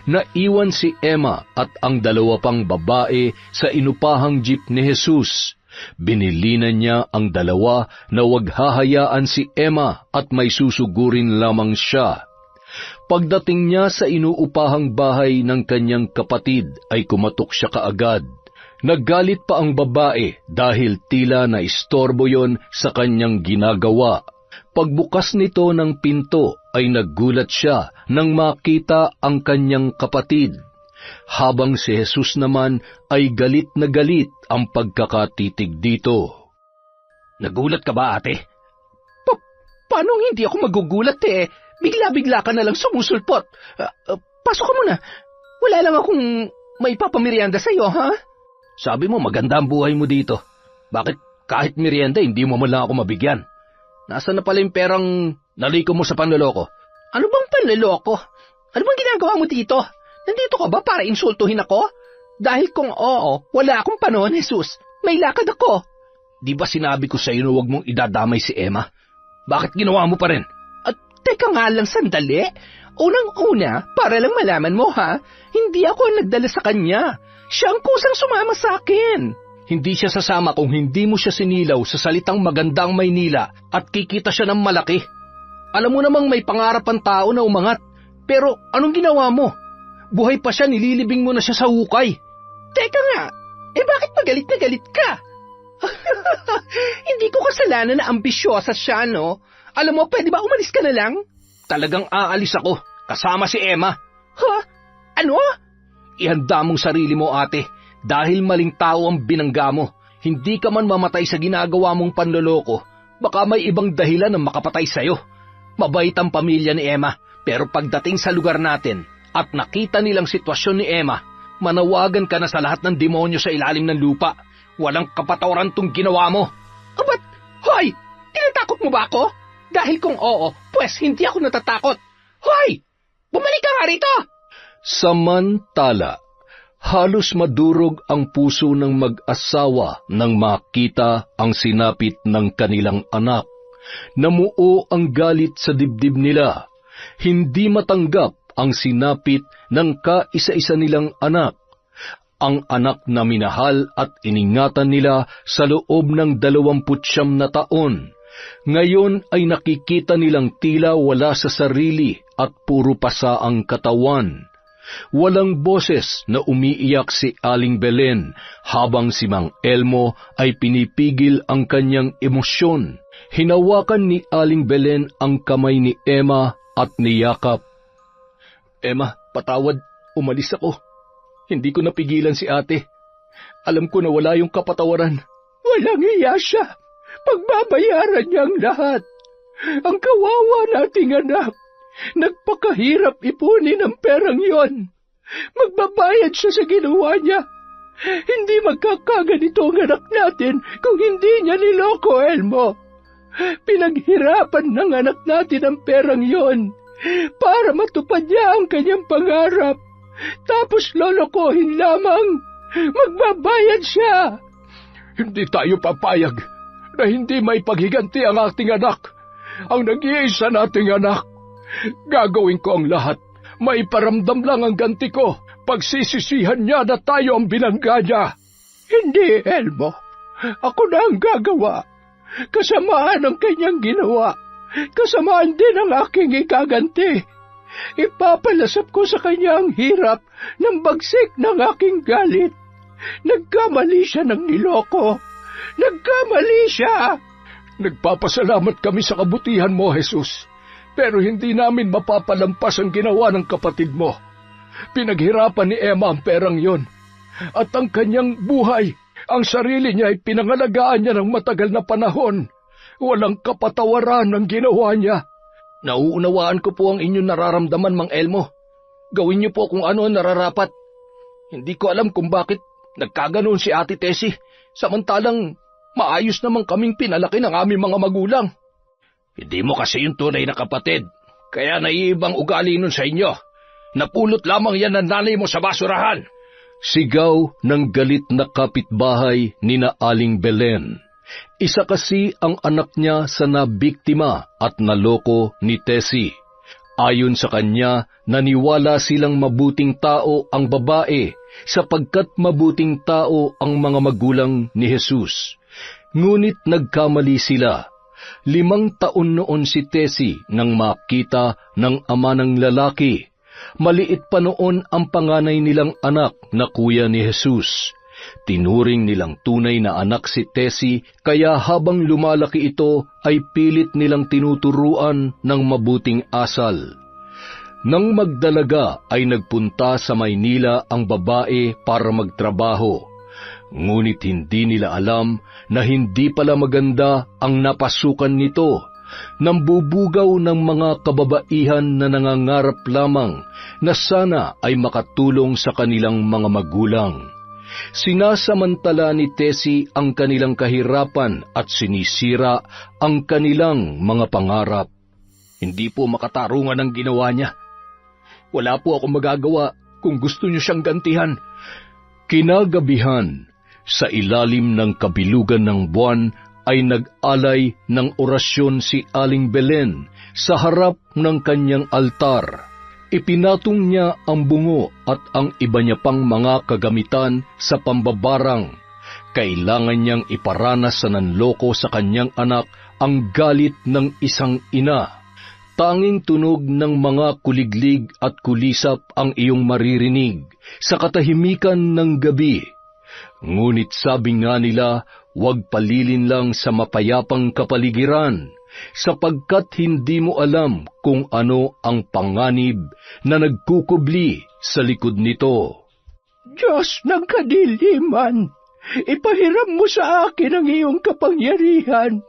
Naiwan si Emma at ang 2 pang babae sa inupahang jeep ni Jesus. Binilinan niya ang 2 na wag hahayaan si Emma at may susugurin lamang siya. Pagdating niya sa inuupahang bahay ng kanyang kapatid ay kumatok siya kaagad. Naggalit pa ang babae dahil tila na istorbo yon sa kanyang ginagawa. Pagbukas nito ng pinto ay naggulat siya nang makita ang kanyang kapatid. Habang si Jesus naman ay galit na galit ang pagkakatitig dito. Nagulat ka ba, ate? Paano hindi ako magugulat eh? Bigla-bigla ka na lang sumusulpot. Pasok ka muna. Wala lang akong may papamerienda sa'yo, ha? Sabi mo maganda ang buhay mo dito. Bakit kahit merienda hindi mo man lang ako mabigyan? Nasaan na pala yung perang naliko mo sa panloloko? Ano bang panloloko? Ano bang ginagawa mo dito? Nandito ka ba para insultuhin ako? Dahil kung oo, wala akong panahon, Jesus. May lakad ako. Di ba sinabi ko sa iyo na huwag mong idadamay si Emma? Bakit ginawa mo pa rin? Teka nga lang sandali. Unang-una, para lang malaman mo ha, hindi ako ang nagdala sa kanya. Siya ang kusang sumama sa akin. Hindi siya sasama kung hindi mo siya sinilaw sa salitang magandang Maynila at kikita siya ng malaki. Alam mo namang may pangarap ang tao na umangat. Pero anong ginawa mo? Buhay pa siya, nililibing mo na siya sa hukay. Teka nga, bakit magalit na galit ka? Hindi ko kasalanan na ambisyosa siya, no? Alam mo, pwede ba umalis ka na lang? Talagang aalis ako, kasama si Emma. Ha? Ano? Ihanda mong sarili mo, ate, dahil maling tao ang binangga mo. Hindi ka man mamatay sa ginagawa mong panloloko, baka may ibang dahilan na makapatay sa'yo. Mabait ang pamilya ni Emma, pero pagdating sa lugar natin at nakita nilang sitwasyon ni Emma, manawagan ka na sa lahat ng demonyo sa ilalim ng lupa. Walang kapatawaran tong ginawa mo. Ba't? Hoy! Tinatakot mo ba ako? Dahil kung oo, pues hindi ako natatakot. Hoy! Bumalik ka nga rito! Samantala, halos madurog ang puso ng mag-asawa nang makita ang sinapit ng kanilang anak. Namuo ang galit sa dibdib nila. Hindi matanggap ang sinapit ng kaisa-isa nilang anak. Ang anak na minahal at iningatan nila sa loob ng 29 na taon. Ngayon ay nakikita nilang tila wala sa sarili at puro pasa ang katawan. Walang boses na umiiyak si Aling Belen habang si Mang Elmo ay pinipigil ang kanyang emosyon. Hinawakan ni Aling Belen ang kamay ni Emma at niyakap. Emma, patawad, umalis ako. Hindi ko napigilan si ate. Alam ko na wala yung kapatawaran. Walang iya siya. Pagbabayaran niya ang lahat. Ang kawawa nating anak. Nagpakahirap ipunin ang perang yon. Magbabayad siya sa ginawa niya. Hindi magkakaganito ang anak natin kung hindi niya niloko, Elmo. Pinaghirapan ng anak natin ang perang yon para matupad niya ang kanyang pangarap. Tapos lolokohin lamang. Magbabayad siya. Hindi tayo papayag na hindi may paghiganti ang ating anak. Ang nag-iisa nating anak. Gagawin ko ang lahat. Maiparamdam lang ang ganti ko. Pagsisisihan niya na tayo ang binangga niya. Hindi, Elmo. Ako na ang gagawa. Kasamaan ang kanyang ginawa. Kasamaan din ang aking ikaganti. Ipapalasap ko sa kanya ang hirap ng bagsik ng aking galit. Nagkamali siya ng niloko. Nagkamali siya. Nagpapasalamat kami sa kabutihan mo, Jesus. Pero hindi namin mapapalampas ang ginawa ng kapatid mo. Pinaghirapan ni Emma ang perang yon. At ang kanyang buhay, ang sarili niya ay pinangalagaan niya ng matagal na panahon. Walang kapatawaran ang ginawa niya. Nauunawaan ko po ang inyong nararamdaman, Mang Elmo. Gawin niyo po kung ano ang nararapat. Hindi ko alam kung bakit nagkaganoon si Ate Tessie, samantalang maayos naman kaming pinalaki ng aming mga magulang. Hindi mo kasi yung tunay na kapatid, kaya naiibang ugali nun sa inyo. Napulot lamang yan ng nanay mo sa basurahan. Sigaw ng galit na kapitbahay ni na Aling Belen. Isa kasi ang anak niya sa nabiktima at naloko ni Tessie. Ayon sa kanya, naniwala silang mabuting tao ang babae sapagkat mabuting tao ang mga magulang ni Jesus. Ngunit nagkamali sila. 5 taon noon si Tessie nang makita ng ama ng lalaki. Maliit pa noon ang panganay nilang anak na kuya ni Jesus. Tinuring nilang tunay na anak si Tessie, kaya habang lumalaki ito ay pilit nilang tinuturuan ng mabuting asal. Nang magdalaga ay nagpunta sa Maynila ang babae para magtrabaho. Ngunit hindi nila alam na hindi pala maganda ang napasukan nito. Nambubugaw ng mga kababaihan na nangangarap lamang na sana ay makatulong sa kanilang mga magulang. Sinasamantala ni Tessie ang kanilang kahirapan at sinisira ang kanilang mga pangarap. Hindi po makatarungan ang ginawa niya. Wala po akong magagawa kung gusto niyo siyang gantihan. Kinagabihan, sa ilalim ng kabilugan ng buwan, ay nag-alay ng orasyon si Aling Belen sa harap ng kanyang altar. Ipinatong niya ang bungo at ang iba niya pang mga kagamitan sa pambabarang. Kailangan niyang iparanas sa nanloko sa kanyang anak ang galit ng isang ina. Tanging tunog ng mga kuliglig at kulisap ang iyong maririnig sa katahimikan ng gabi. Ngunit sabi nga nila, huwag palilin lang sa mapayapang kapaligiran, sapagkat hindi mo alam kung ano ang panganib na nagkukubli sa likod nito. Diyos ng kadiliman, ipahiram mo sa akin ang iyong kapangyarihan.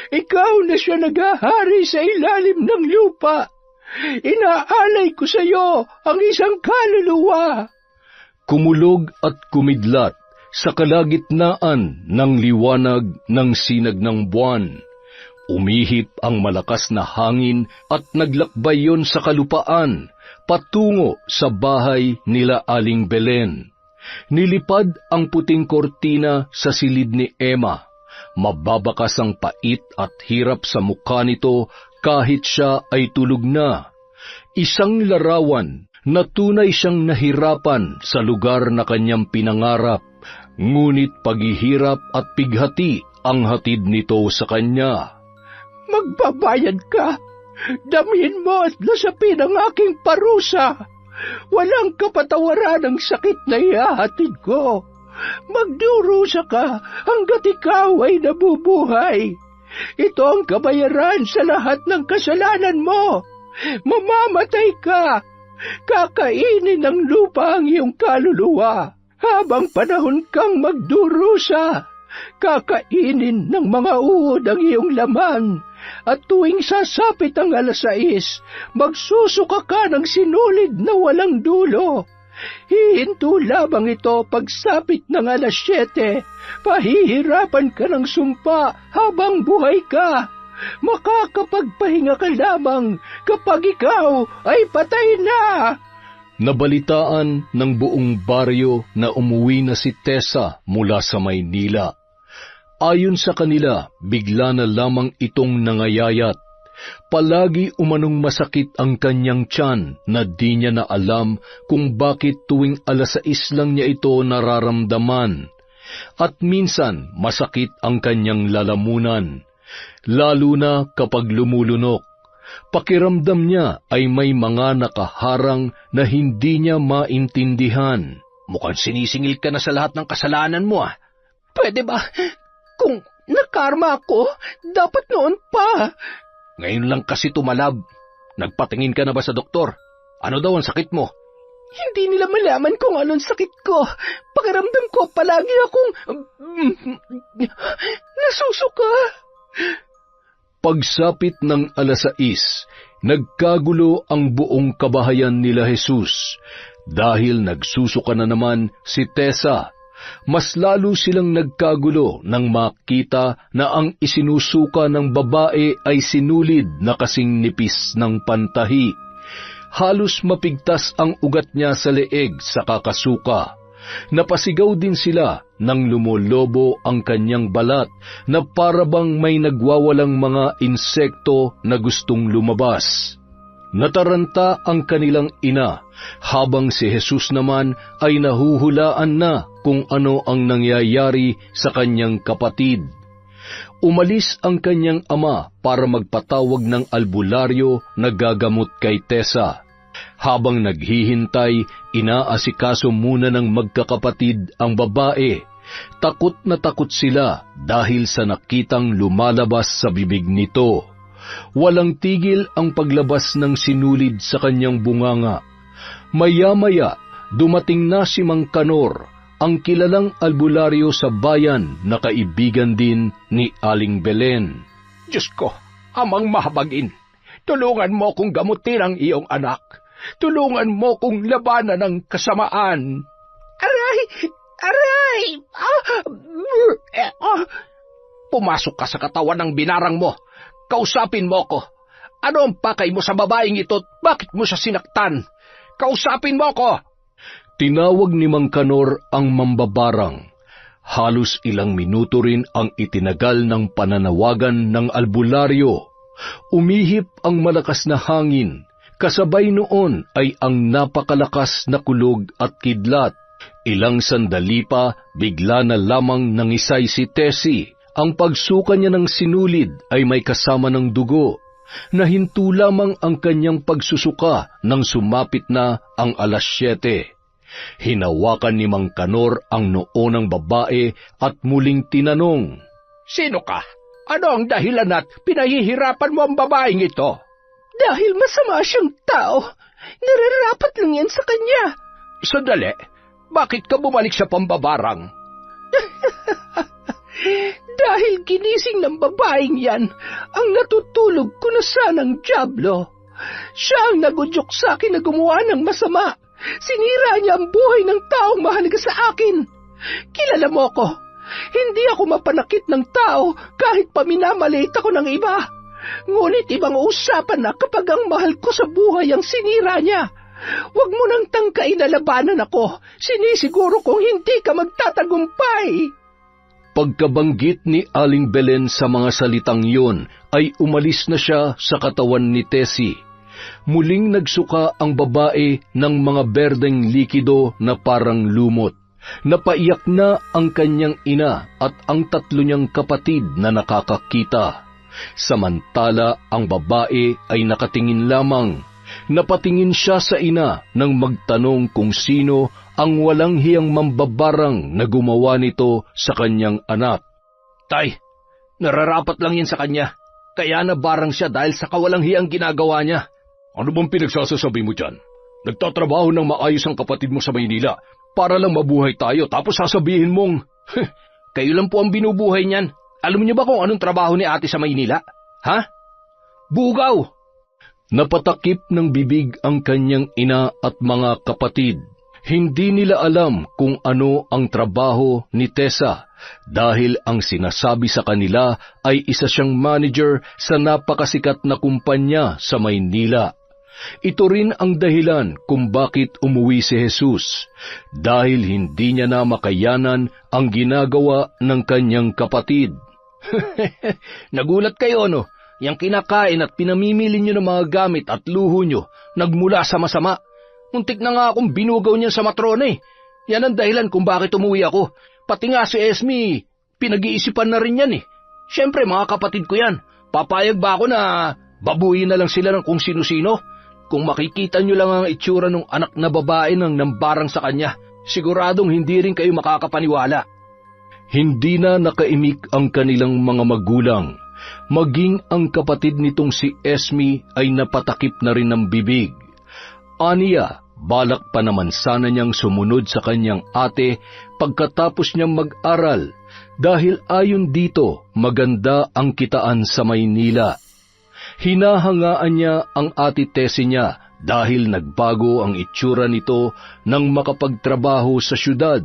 Ikaw na siya naghahari sa ilalim ng lupa. Inaalay ko sa iyo ang isang kaluluwa. Kumulog at kumidlat sa kalagitnaan ng liwanag ng sinag ng buwan. Umihip ang malakas na hangin at naglakbay yon sa kalupaan, patungo sa bahay nila Aling Belen. Nilipad ang puting kortina sa silid ni Emma. Mababakas ang pait at hirap sa mukha nito kahit siya ay tulog na. Isang larawan na tunay siyang nahirapan sa lugar na kanyang pinangarap, ngunit paghihirap at pighati ang hatid nito sa kanya. Magbabayad ka. Damhin mo at lasapin ang aking parusa. Walang kapatawaran ang sakit na ihahatid ko. Magdurusa ka hanggat ikaw ay nabubuhay. Ito ang kabayaran sa lahat ng kasalanan mo. Mamamatay ka. Kakainin ng lupa ang iyong kaluluwa. Habang panahon kang magdurusa, kakainin ng mga uod ang iyong laman. At tuwing sasapit ang 6:00, magsusuka ka ng sinulid na walang dulo. Hihinto lamang ito pagsapit ng 7:00. Pahihirapan ka ng sumpa habang buhay ka. Makakapagpahinga ka lamang kapag ikaw ay patay na. Nabalitaan ng buong baryo na umuwi na si Tessa mula sa Maynila. Ayon sa kanila, bigla na lamang itong nangayayat. Palagi umanong masakit ang kanyang tiyan na di niya na alam kung bakit tuwing 6:00 lang niya ito nararamdaman. At minsan masakit ang kanyang lalamunan, lalo na kapag lumulunok. Pakiramdam niya ay may mga nakaharang na hindi niya maintindihan. Mukhang sinisingil ka na sa lahat ng kasalanan mo, ah. Pwede ba? Kung nakarma ako, dapat noon pa. Ngayon lang kasi tumalab. Nagpatingin ka na ba sa doktor? Ano daw ang sakit mo? Hindi nila malaman kung anong sakit ko. Pakiramdam ko palagi akong nasusuka. Pagsapit ng 6:00, nagkagulo ang buong kabahayan nila Jesus dahil nagsusuka na naman si Tessa. Mas lalo silang nagkagulo nang makita na ang isinusuka ng babae ay sinulid na kasing nipis ng pantahi. Halos mapigtas ang ugat niya sa leeg sa kakasuka. Napasigaw din sila nang lumolobo ang kanyang balat na parabang may nagwawalang mga insekto na gustong lumabas. Nataranta ang kanilang ina, habang si Jesus naman ay nahuhulaan na kung ano ang nangyayari sa kanyang kapatid. Umalis ang kanyang ama para magpatawag ng albularyo na gagamot kay Tessa. Habang naghihintay, inaasikaso muna ng magkakapatid ang babae. Takot na takot sila dahil sa nakitang lumalabas sa bibig nito. Walang tigil ang paglabas ng sinulid sa kanyang bunganga. Maya-maya, dumating na si Mang Kanor, ang kilalang albularyo sa bayan na kaibigan din ni Aling Belen. Diyos ko, amang mahabagin, tulungan mo kong gamutin ang iyong anak. Tulungan mo kong labanan ng kasamaan. Aray! Aray! Pumasok ka sa katawan ng binarang mo. Kausapin mo ko. Ano ang pakay mo sa babaeng ito? Bakit mo siya sinaktan? Kausapin mo ko! Tinawag ni Mang Kanor ang mambabarang. Halos ilang minuto rin ang itinagal ng pananawagan ng albularyo. Umihip ang malakas na hangin. Kasabay noon ay ang napakalakas na kulog at kidlat. Ilang sandali pa, bigla na lamang nangisay si Tessie. Ang pagsuka niya ng sinulid ay may kasama ng dugo. Nahinto lamang ang kanyang pagsusuka nang sumapit na ang 7:00. Hinawakan ni Mang Kanor ang noo ng babae at muling tinanong, Sino ka? Ano ang dahilan at pinahihirapan mo ang babaeng ito? Dahil masama siyang tao. Nararapat lang yan sa kanya. Sandali, bakit ka bumalik sa pambabarang? Dahil ginising ng babaeng yan ang natutulog ko na sanang dyablo. Siya ang nagudyok sa akin na gumawa ng masama. Sinira niya ang buhay ng taong mahalaga sa akin. Kilala mo ko. Hindi ako mapanakit ng tao kahit paminamaliit ako ng iba. Ngunit ibang usapan na kapag ang mahal ko sa buhay ang sinira niya. Huwag mo nang tangkain na labanan ako. Sinisiguro kong hindi ka magtatagumpay. Pagkabanggit ni Aling Belen sa mga salitang yun, ay umalis na siya sa katawan ni Tessie. Muling nagsuka ang babae ng mga berdeng likido na parang lumot. Napaiyak na ang kanyang ina at ang 3 niyang kapatid na nakakakita. Samantala ang babae ay nakatingin lamang. Napatingin siya sa ina nang magtanong kung sino ang walang hiyang mambabarang na gumawa nito sa kanyang anak. Tay, nararapat lang yan sa kanya. Kaya nabarang siya dahil sa kawalang hiyang ginagawa niya. Ano bang pinagsasasabi mo dyan? Nagtatrabaho ng maayos ang kapatid mo sa Maynila para lang mabuhay tayo tapos sasabihin mong... Kayo lang po ang binubuhay niyan. Alam niyo ba kung anong trabaho ni ate sa Maynila? Ha? Bugaw! Napatakip ng bibig ang kanyang ina at mga kapatid. Hindi nila alam kung ano ang trabaho ni Tessa dahil ang sinasabi sa kanila ay isa siyang manager sa napakasikat na kumpanya sa Maynila. Ito rin ang dahilan kung bakit umuwi si Jesus, dahil hindi niya na makayanan ang ginagawa ng kanyang kapatid. Nagulat kayo, no? Yang kinakain at pinamimili nyo ng mga gamit at luho nyo, nagmula sa masama. Muntik na nga akong binugaw niyan sa matrona eh. Yan ang dahilan kung bakit umuwi ako. Pati nga si Esme, pinag-iisipan na rin yan eh. Siyempre mga kapatid ko yan. Papayag ba ako na babuyin na lang sila ng kung sino-sino? Kung makikita nyo lang ang itsura ng anak na babae nang nambarang sa kanya, siguradong hindi rin kayo makakapaniwala. Hindi na nakaimik ang kanilang mga magulang. Maging ang kapatid nitong si Esme ay napatakip na rin ng bibig. Aniya, balak pa naman sana niyang sumunod sa kanyang ate pagkatapos niyang mag-aral, dahil ayon dito maganda ang kitaan sa Maynila. Hinahangaan niya ang ate Tessie niya dahil nagbago ang itsura nito nang makapagtrabaho sa syudad.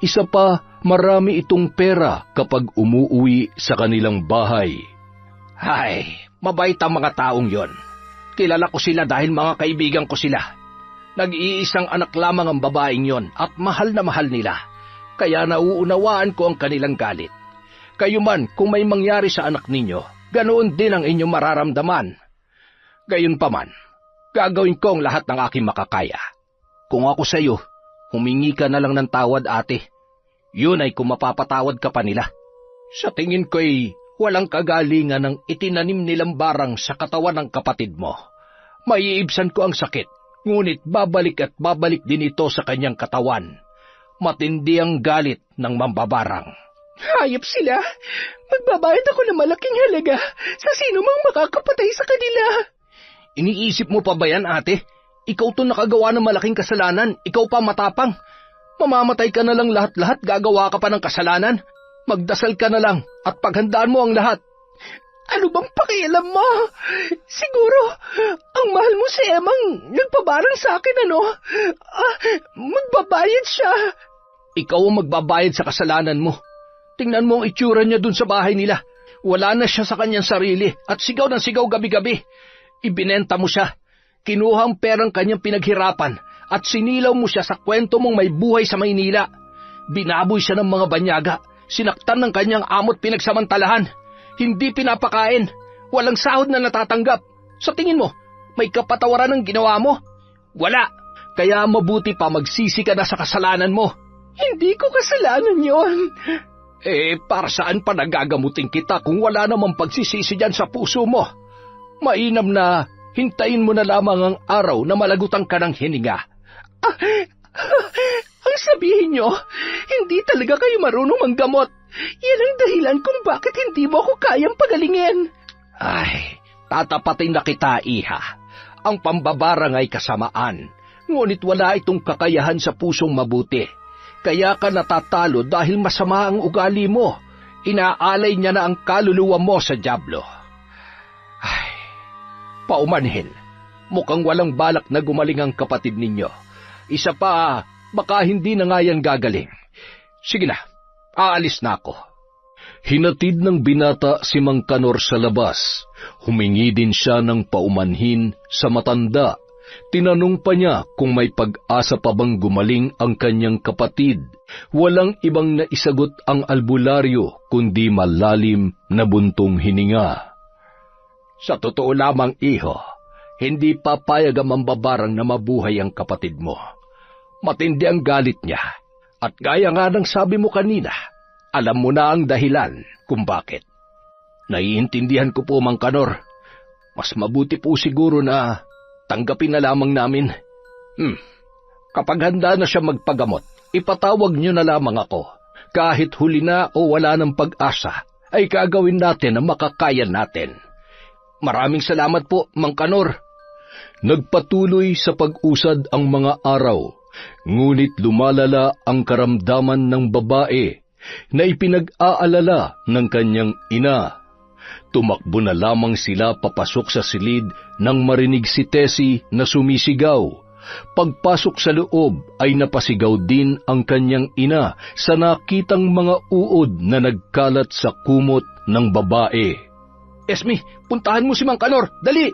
Isa pa, marami itong pera kapag umuuwi sa kanilang bahay. Ay, mabait ang mga taong yon. Kilala ko sila dahil mga kaibigan ko sila. Nag-iisang anak lamang ang babaeng yon at mahal na mahal nila. Kaya nauunawaan ko ang kanilang galit. Kayo man, kung may mangyari sa anak ninyo, ganoon din ang inyong mararamdaman. Gayunpaman, gagawin ko ang lahat ng aking makakaya. Kung ako sa iyo, humingi ka na lang ng tawad, ate. Yun ay kung mapapatawad ka pa nila. Sa tingin ko'y walang kagalingan ng itinanim nilang barang sa katawan ng kapatid mo. Maiibsan ko ang sakit, ngunit babalik at babalik din ito sa kanyang katawan. Matindi ang galit ng mambabarang. Hayop sila. Magbabayad ako ng malaking halaga sa sino mang makakapatay sa kanila. Iniisip mo pa ba yan, ate? Ikaw to nakagawa ng malaking kasalanan, ikaw pa matapang. Mamamatay ka na lang lahat-lahat, gagawa ka pa ng kasalanan. Magdasal ka na lang at paghandaan mo ang lahat. Ano bang pakialam mo? Siguro, ang mahal mo si Emang nagpabarang sa akin, ano? Magbabayad siya. Ikaw ang magbabayad sa kasalanan mo. Tingnan mo ang itsura niya dun sa bahay nila. Wala na siya sa kanyang sarili at sigaw ng sigaw gabi-gabi. Ibinenta mo siya. Kinuha ang perang kanyang pinaghirapan at sinilaw mo siya sa kwento mong may buhay sa Maynila. Binaboy siya ng mga banyaga. Sinaktan ng kanyang amot pinagsamantalahan. Hindi pinapakain. Walang sahod na natatanggap. Sa tingin mo, may kapatawaran ng ginawa mo? Wala. Kaya mabuti pa magsisi ka na sa kasalanan mo. Hindi ko kasalanan yon. Para saan pa nagagamutin kita kung wala namang pagsisisi dyan sa puso mo? Mainam na hintayin mo na lamang ang araw na malagutan ka ng hininga. Ang sabihin nyo, hindi talaga kayo marunong manggamot. Yan ang dahilan kung bakit hindi mo ako kayang pagalingin. Ay, tatapatin na kita, iha. Ang pambabarang ay kasamaan, ngunit wala itong kakayahan sa pusong mabuti. Kaya ka natatalo dahil masama ang ugali mo. Inaalay niya na ang kaluluwa mo sa dyablo. Ay, paumanhin. Mukhang walang balak na gumaling ang kapatid ninyo. Isa pa, baka hindi na nga yan gagaling. Sige na, aalis na ako. Hinatid ng binata si Mang Kanor sa labas. Humingi din siya ng paumanhin sa matanda. Tinanong pa niya kung may pag-asa pa bang gumaling ang kanyang kapatid. Walang ibang naisagot ang albularyo kundi malalim na buntong hininga. Sa totoo lamang, iho, hindi papayag ang mambabarang na mabuhay ang kapatid mo. Matindi ang galit niya. At gaya nga ng sabi mo kanina, alam mo na ang dahilan kung bakit. Naiintindihan ko po, Mang Kanor. Mas mabuti po siguro na tanggapin na lamang namin. Kapag handa na siya magpagamot, ipatawag niyo na lamang ako. Kahit huli na o wala ng pag-asa, ay gagawin natin ang makakaya natin. Maraming salamat po, Mang Kanor. Nagpatuloy sa pag-usad ang mga araw, ngunit lumalala ang karamdaman ng babae na ipinag-aalala ng kanyang ina. Tumakbo na lamang sila papasok sa silid nang marinig si Tessie na sumisigaw. Pagpasok sa loob ay napasigaw din ang kanyang ina sa nakitang mga uod na nagkalat sa kumot ng babae. Esme, puntahan mo si Mang Kanor, dali!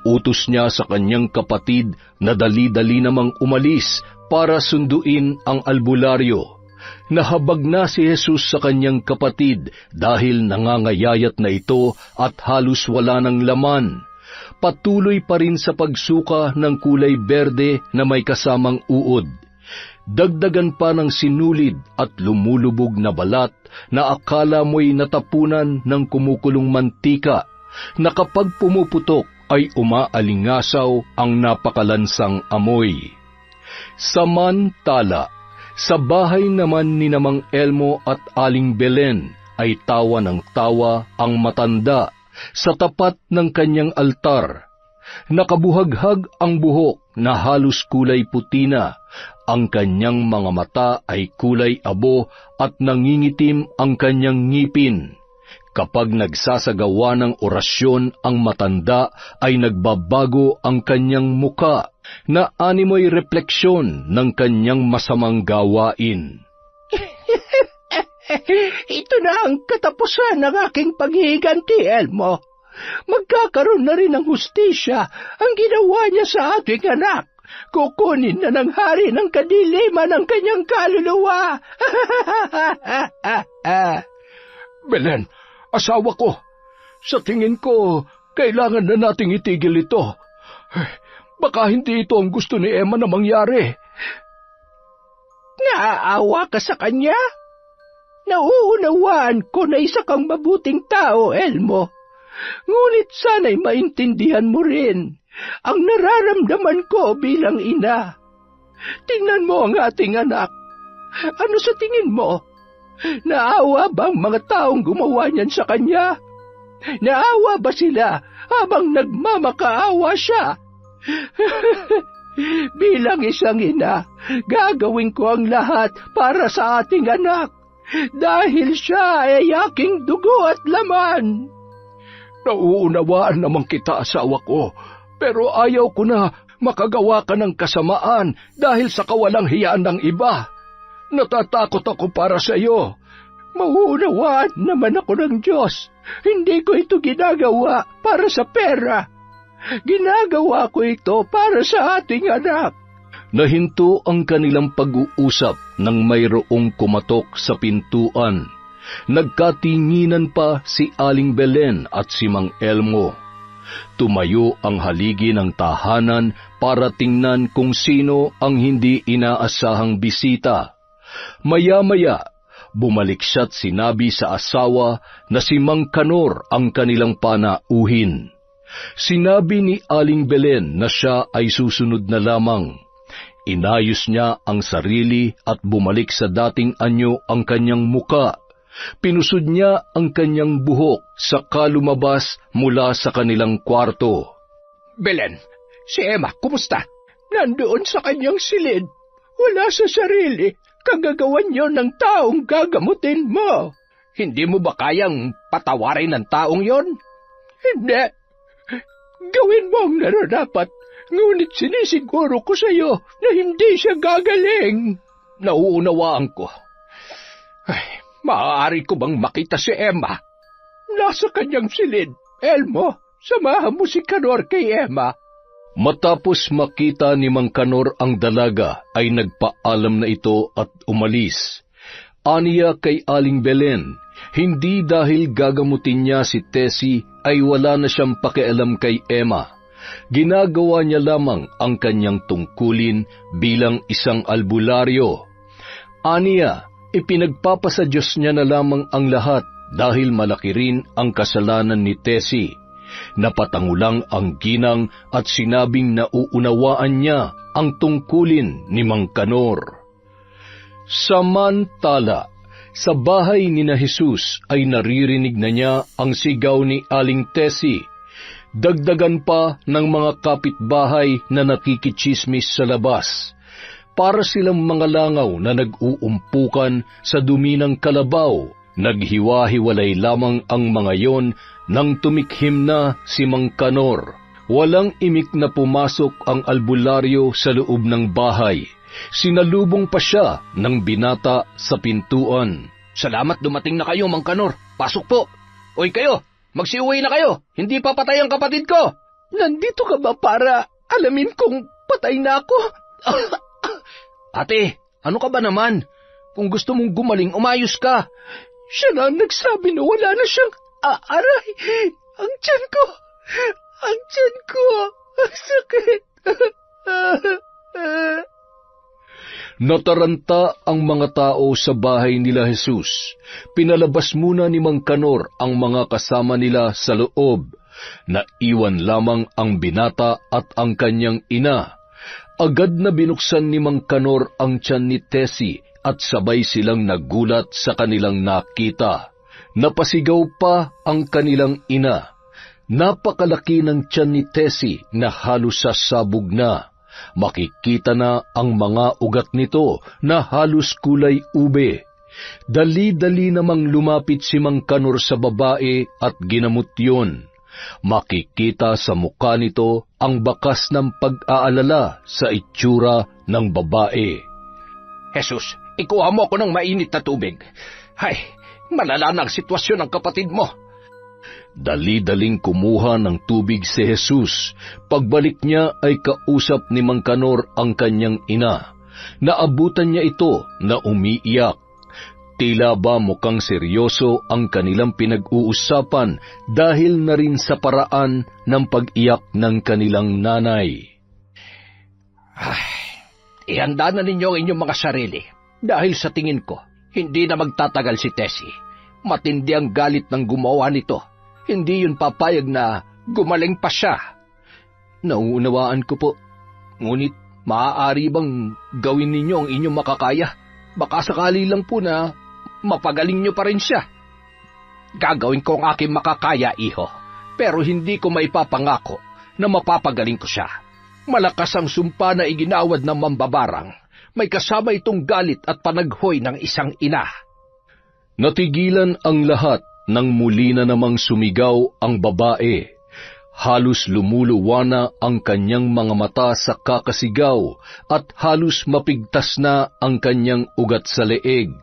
Utos niya sa kanyang kapatid na dali-dali namang umalis para sunduin ang albularyo. Nahabag na si Jesus sa kanyang kapatid dahil nangangayayat na ito at halos wala ng laman. Patuloy pa rin sa pagsuka ng kulay berde na may kasamang uod. Dagdagan pa ng sinulid at lumulubog na balat na akala mo'y natapunan ng kumukulong mantika na kapag pumuputok ay umaalingasaw ang napakalansang amoy. Samantala, sa bahay naman ni Mang Elmo at Aling Belen ay tawa ng tawa ang matanda sa tapat ng kanyang altar. Nakabuhaghag ang buhok na halos kulay puti na Ang kanyang mga mata ay kulay abo at nangingitim ang kanyang ngipin. Kapag nagsasagawa ng orasyon ang matanda ay nagbabago ang kanyang muka na animoy refleksyon ng kanyang masamang gawain. Ito na ang katapusan ng aking paghihiganti, Elmo. Magkakaroon na rin ng hustisya ang ginawa niya sa ating anak. Kukunin na ng hari ng kadiliman ang kanyang kaluluwa. Belen, asawa ko, sa tingin ko, kailangan na nating itigil ito. Baka hindi ito ang gusto ni Emma na mangyari. Naaawa ka sa kanya? Nauunawaan ko na isa kang mabuting tao, Elmo. Ngunit sana'y maintindihan mo rin ang nararamdaman ko bilang ina. Tingnan mo ang ating anak. Ano sa tingin mo? Naawa ba ang mga taong gumawa niyan sa kanya? Naawa ba sila habang nagmamakaawa siya? Bilang isang ina, gagawin ko ang lahat para sa ating anak. Dahil siya ay aking dugo at laman. Nauunawaan naman kita, asawa ko, pero ayaw ko na makagawa ka ng kasamaan dahil sa kawalang hiyaan ng iba. Natatakot ako para sa iyo. Mauunawaan naman ako ng Diyos. Hindi ko ito ginagawa para sa pera. Ginagawa ko ito para sa ating anak. Nahinto ang kanilang pag-uusap nang mayroong kumatok sa pintuan. Nagkatinginan pa si Aling Belen at si Mang Elmo. Tumayo ang haligi ng tahanan para tingnan kung sino ang hindi inaasahang bisita. Maya-maya, bumalik siya't sinabi sa asawa na si Mang Kanor ang kanilang panauhin. Sinabi ni Aling Belen na siya ay susunod na lamang. Inayos niya ang sarili at bumalik sa dating anyo ang kanyang muka. Pinusod niya ang kanyang buhok saka lumabas mula sa kanilang kwarto. Belen, si Emma, kumusta? Nandoon sa kanyang silid. Wala sa sarili. Kagagawan yon ng taong gagamutin mo. Hindi mo ba kayang patawarin ng taong yon? Hindi. Gawin mo ang nararapat. Ngunit sinisiguro ko sa iyo na hindi siya gagaling. Nauunawaan ko. Ay, maaari ko bang makita si Emma? Nasa kanyang silid. Elmo, samahan mo si Kanor kay Emma. Matapos makita ni Mang Kanor ang dalaga, ay nagpaalam na ito at umalis. Aniya kay Aling Belen, hindi dahil gagamutin niya si Tessie ay wala na siyang pakialam kay Emma. Ginagawa niya lamang ang kanyang tungkulin bilang isang albularyo. Aniya, ipinagpapasa Diyos niya na lamang ang lahat dahil malaki rin ang kasalanan ni Tessie. Napatangulang ang ginang at sinabing nauunawaan niya ang tungkulin ni Mang Kanor. Samantala, sa bahay ni na Jesus ay naririnig na niya ang sigaw ni Aling Tessie. Dagdagan pa ng mga kapitbahay na nakikichismis sa labas. Para silang mga langaw na nag-uumpukan sa dumi ng kalabaw. Naghiwa-hiwalay lamang ang mga yon nang tumikhim na si Mang Kanor. Walang imik na pumasok ang albularyo sa loob ng bahay. Sinalubong pa siya ng binata sa pintuan. Salamat dumating na kayo, Mang Kanor. Pasok po. Oy kayo, magsiuwi na kayo. Hindi pa patay ang kapatid ko. Nandito ka ba para alamin kung patay na ako? Ate, ano ka ba naman? Kung gusto mong gumaling, umayos ka. Siya na ang nagsabi na wala na siyang aaray. Ang tiyan ko. Ang sakit. Nataranta ang mga tao sa bahay nila Jesus. Pinalabas muna ni Mang Kanor ang mga kasama nila sa loob. Naiwan lamang ang binata at ang kanyang ina. Agad na binuksan ni Mang Kanor ang tiyan ni Tessie at sabay silang nagulat sa kanilang nakita. Napasigaw pa ang kanilang ina. Napakalaki ng tiyan ni Tessie na halos sasabog na. makikita na ang mga ugat nito na halos kulay ube. Dali-dali namang lumapit si Mang Kanor sa babae at ginamot yun. Makikita sa mukha nito ang bakas ng pag-aalala sa itsura ng babae. Jesus, ikuha mo ako ng mainit na tubig. Hay, malala na ang sitwasyon ng kapatid mo. Dali-daling kumuha ng tubig si Jesus. Pagbalik niya ay kausap ni Mang Kanor ang kanyang ina. Naabutan niya ito na umiiyak. Tila ba mukhang seryoso ang kanilang pinag-uusapan dahil na rin sa paraan ng pag-iyak ng kanilang nanay. Ihanda na ninyo ang inyong mga sarili. Dahil sa tingin ko, hindi na magtatagal si Tessie. Matindi ang galit ng gumawa nito. Hindi yun papayag na gumaling pa siya. Nauunawaan ko po. Ngunit maaari bang gawin ninyo ang inyong makakaya? Baka sakali lang po na mapagaling nyo pa rin siya. Gagawin ko ang aking makakaya, iho. Pero hindi ko maipapangako na mapapagaling ko siya. Malakas ang sumpa na iginawad ng mambabarang. May kasama itong galit at panaghoy ng isang ina. Natigilan ang lahat nang muli na namang sumigaw ang babae. Halos lumuluwa na ang kanyang mga mata sa kakasigaw at halos mapigtas na ang kanyang ugat sa leeg.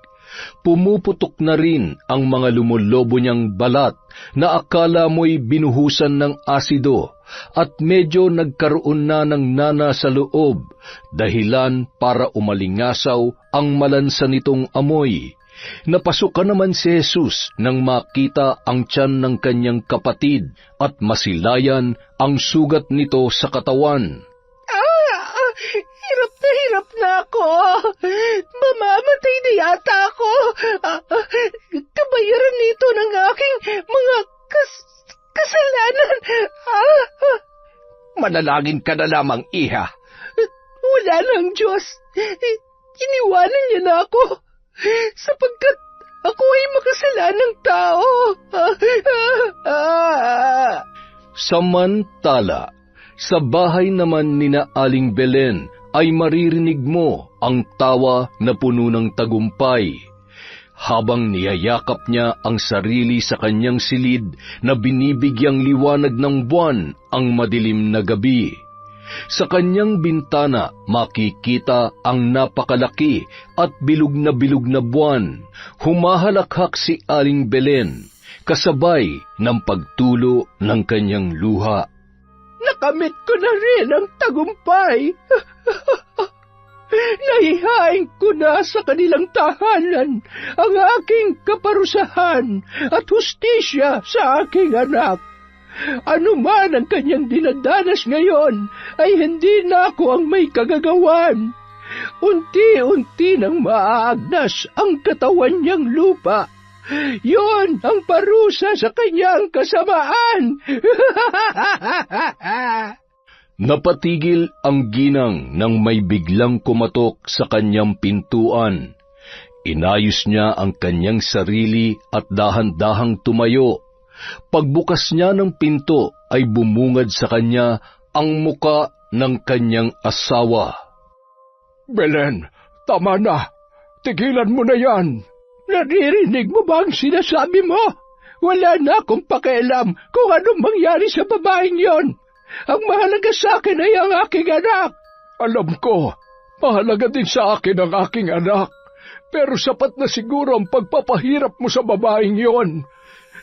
Pumuputok na rin ang mga lumulobo niyang balat na akala mo'y binuhusan ng asido at medyo nagkaroon na ng nana sa loob, dahilan para umalingasaw ang malansa nitong amoy. Napasukan naman si Jesus nang makita ang tiyan ng kanyang kapatid at masilayan ang sugat nito sa katawan. Hirap na ako. Mamamatay na yata ako. Kabayaran nito ng aking mga kasalanan. Manalangin ka na lamang, iha. Wala nang Diyos. Iniwanan niya na ako. Sapagkat ako ay makasalanang tao. Samantala, sa bahay naman ni na Aling Belen ay maririnig mo ang tawa na puno ng tagumpay. Habang niyayakap niya ang sarili sa kanyang silid na binibigyang liwanag ng buwan ang madilim na gabi. Sa kanyang bintana makikita ang napakalaki at bilog na buwan. Humahalakhak si Aling Belen, kasabay ng pagtulo ng kanyang luha. Nakamit ko na rin ang tagumpay. Naihain ko na sa kanilang tahanan ang aking kaparusahan at hustisya sa aking anak. Ano man ang kanyang dinadanas ngayon, ay hindi na ako ang may kagagawan. Unti-unti nang maaagnas ang katawan niyang lupa. Yon ang parusa sa kanyang kasamaan. Napatigil ang ginang nang may biglang kumatok sa kanyang pintuan. Inayos niya ang kanyang sarili at dahan-dahang tumayo. Pagbukas niya ng pinto ay bumungad sa kanya ang muka ng kanyang asawa. Belen, tama na. Tigilan mo na yan. Naririnig mo ba ang sinasabi mo? Wala na akong pakialam kung anong mangyari sa babaeng yon. Ang mahalaga sa akin ay ang aking anak. Alam ko, mahalaga din sa akin ang aking anak. Pero sapat na siguro ang pagpapahirap mo sa babaeng yon.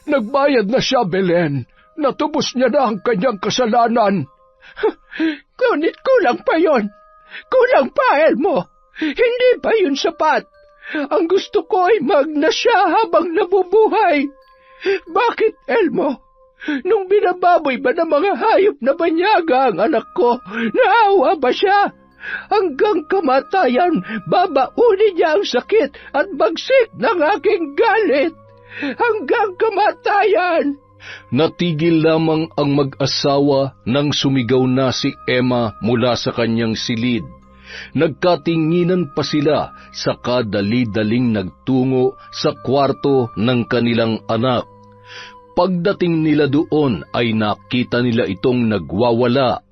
Nagbayad na siya, Belen. Natubos niya na ang kanyang kasalanan. Ngunit kulang pa yon. Kulang pa, Elmo. Hindi pa yun sapat. Ang gusto ko ay magna siya habang nabubuhay. Bakit, Elmo? Nung binababoy ba ng mga hayop na banyaga ang anak ko, naawa ba siya? Hanggang kamatayan, babaunin niya ang sakit at bagsik ng aking galit. Hanggang kamatayan. Natigil lamang ang mag-asawa nang sumigaw na si Emma mula sa kanyang silid. Nagkatinginan pa sila saka dali-daling nagtungo sa kwarto ng kanilang anak. Pagdating nila doon ay nakita nila itong nagwawala.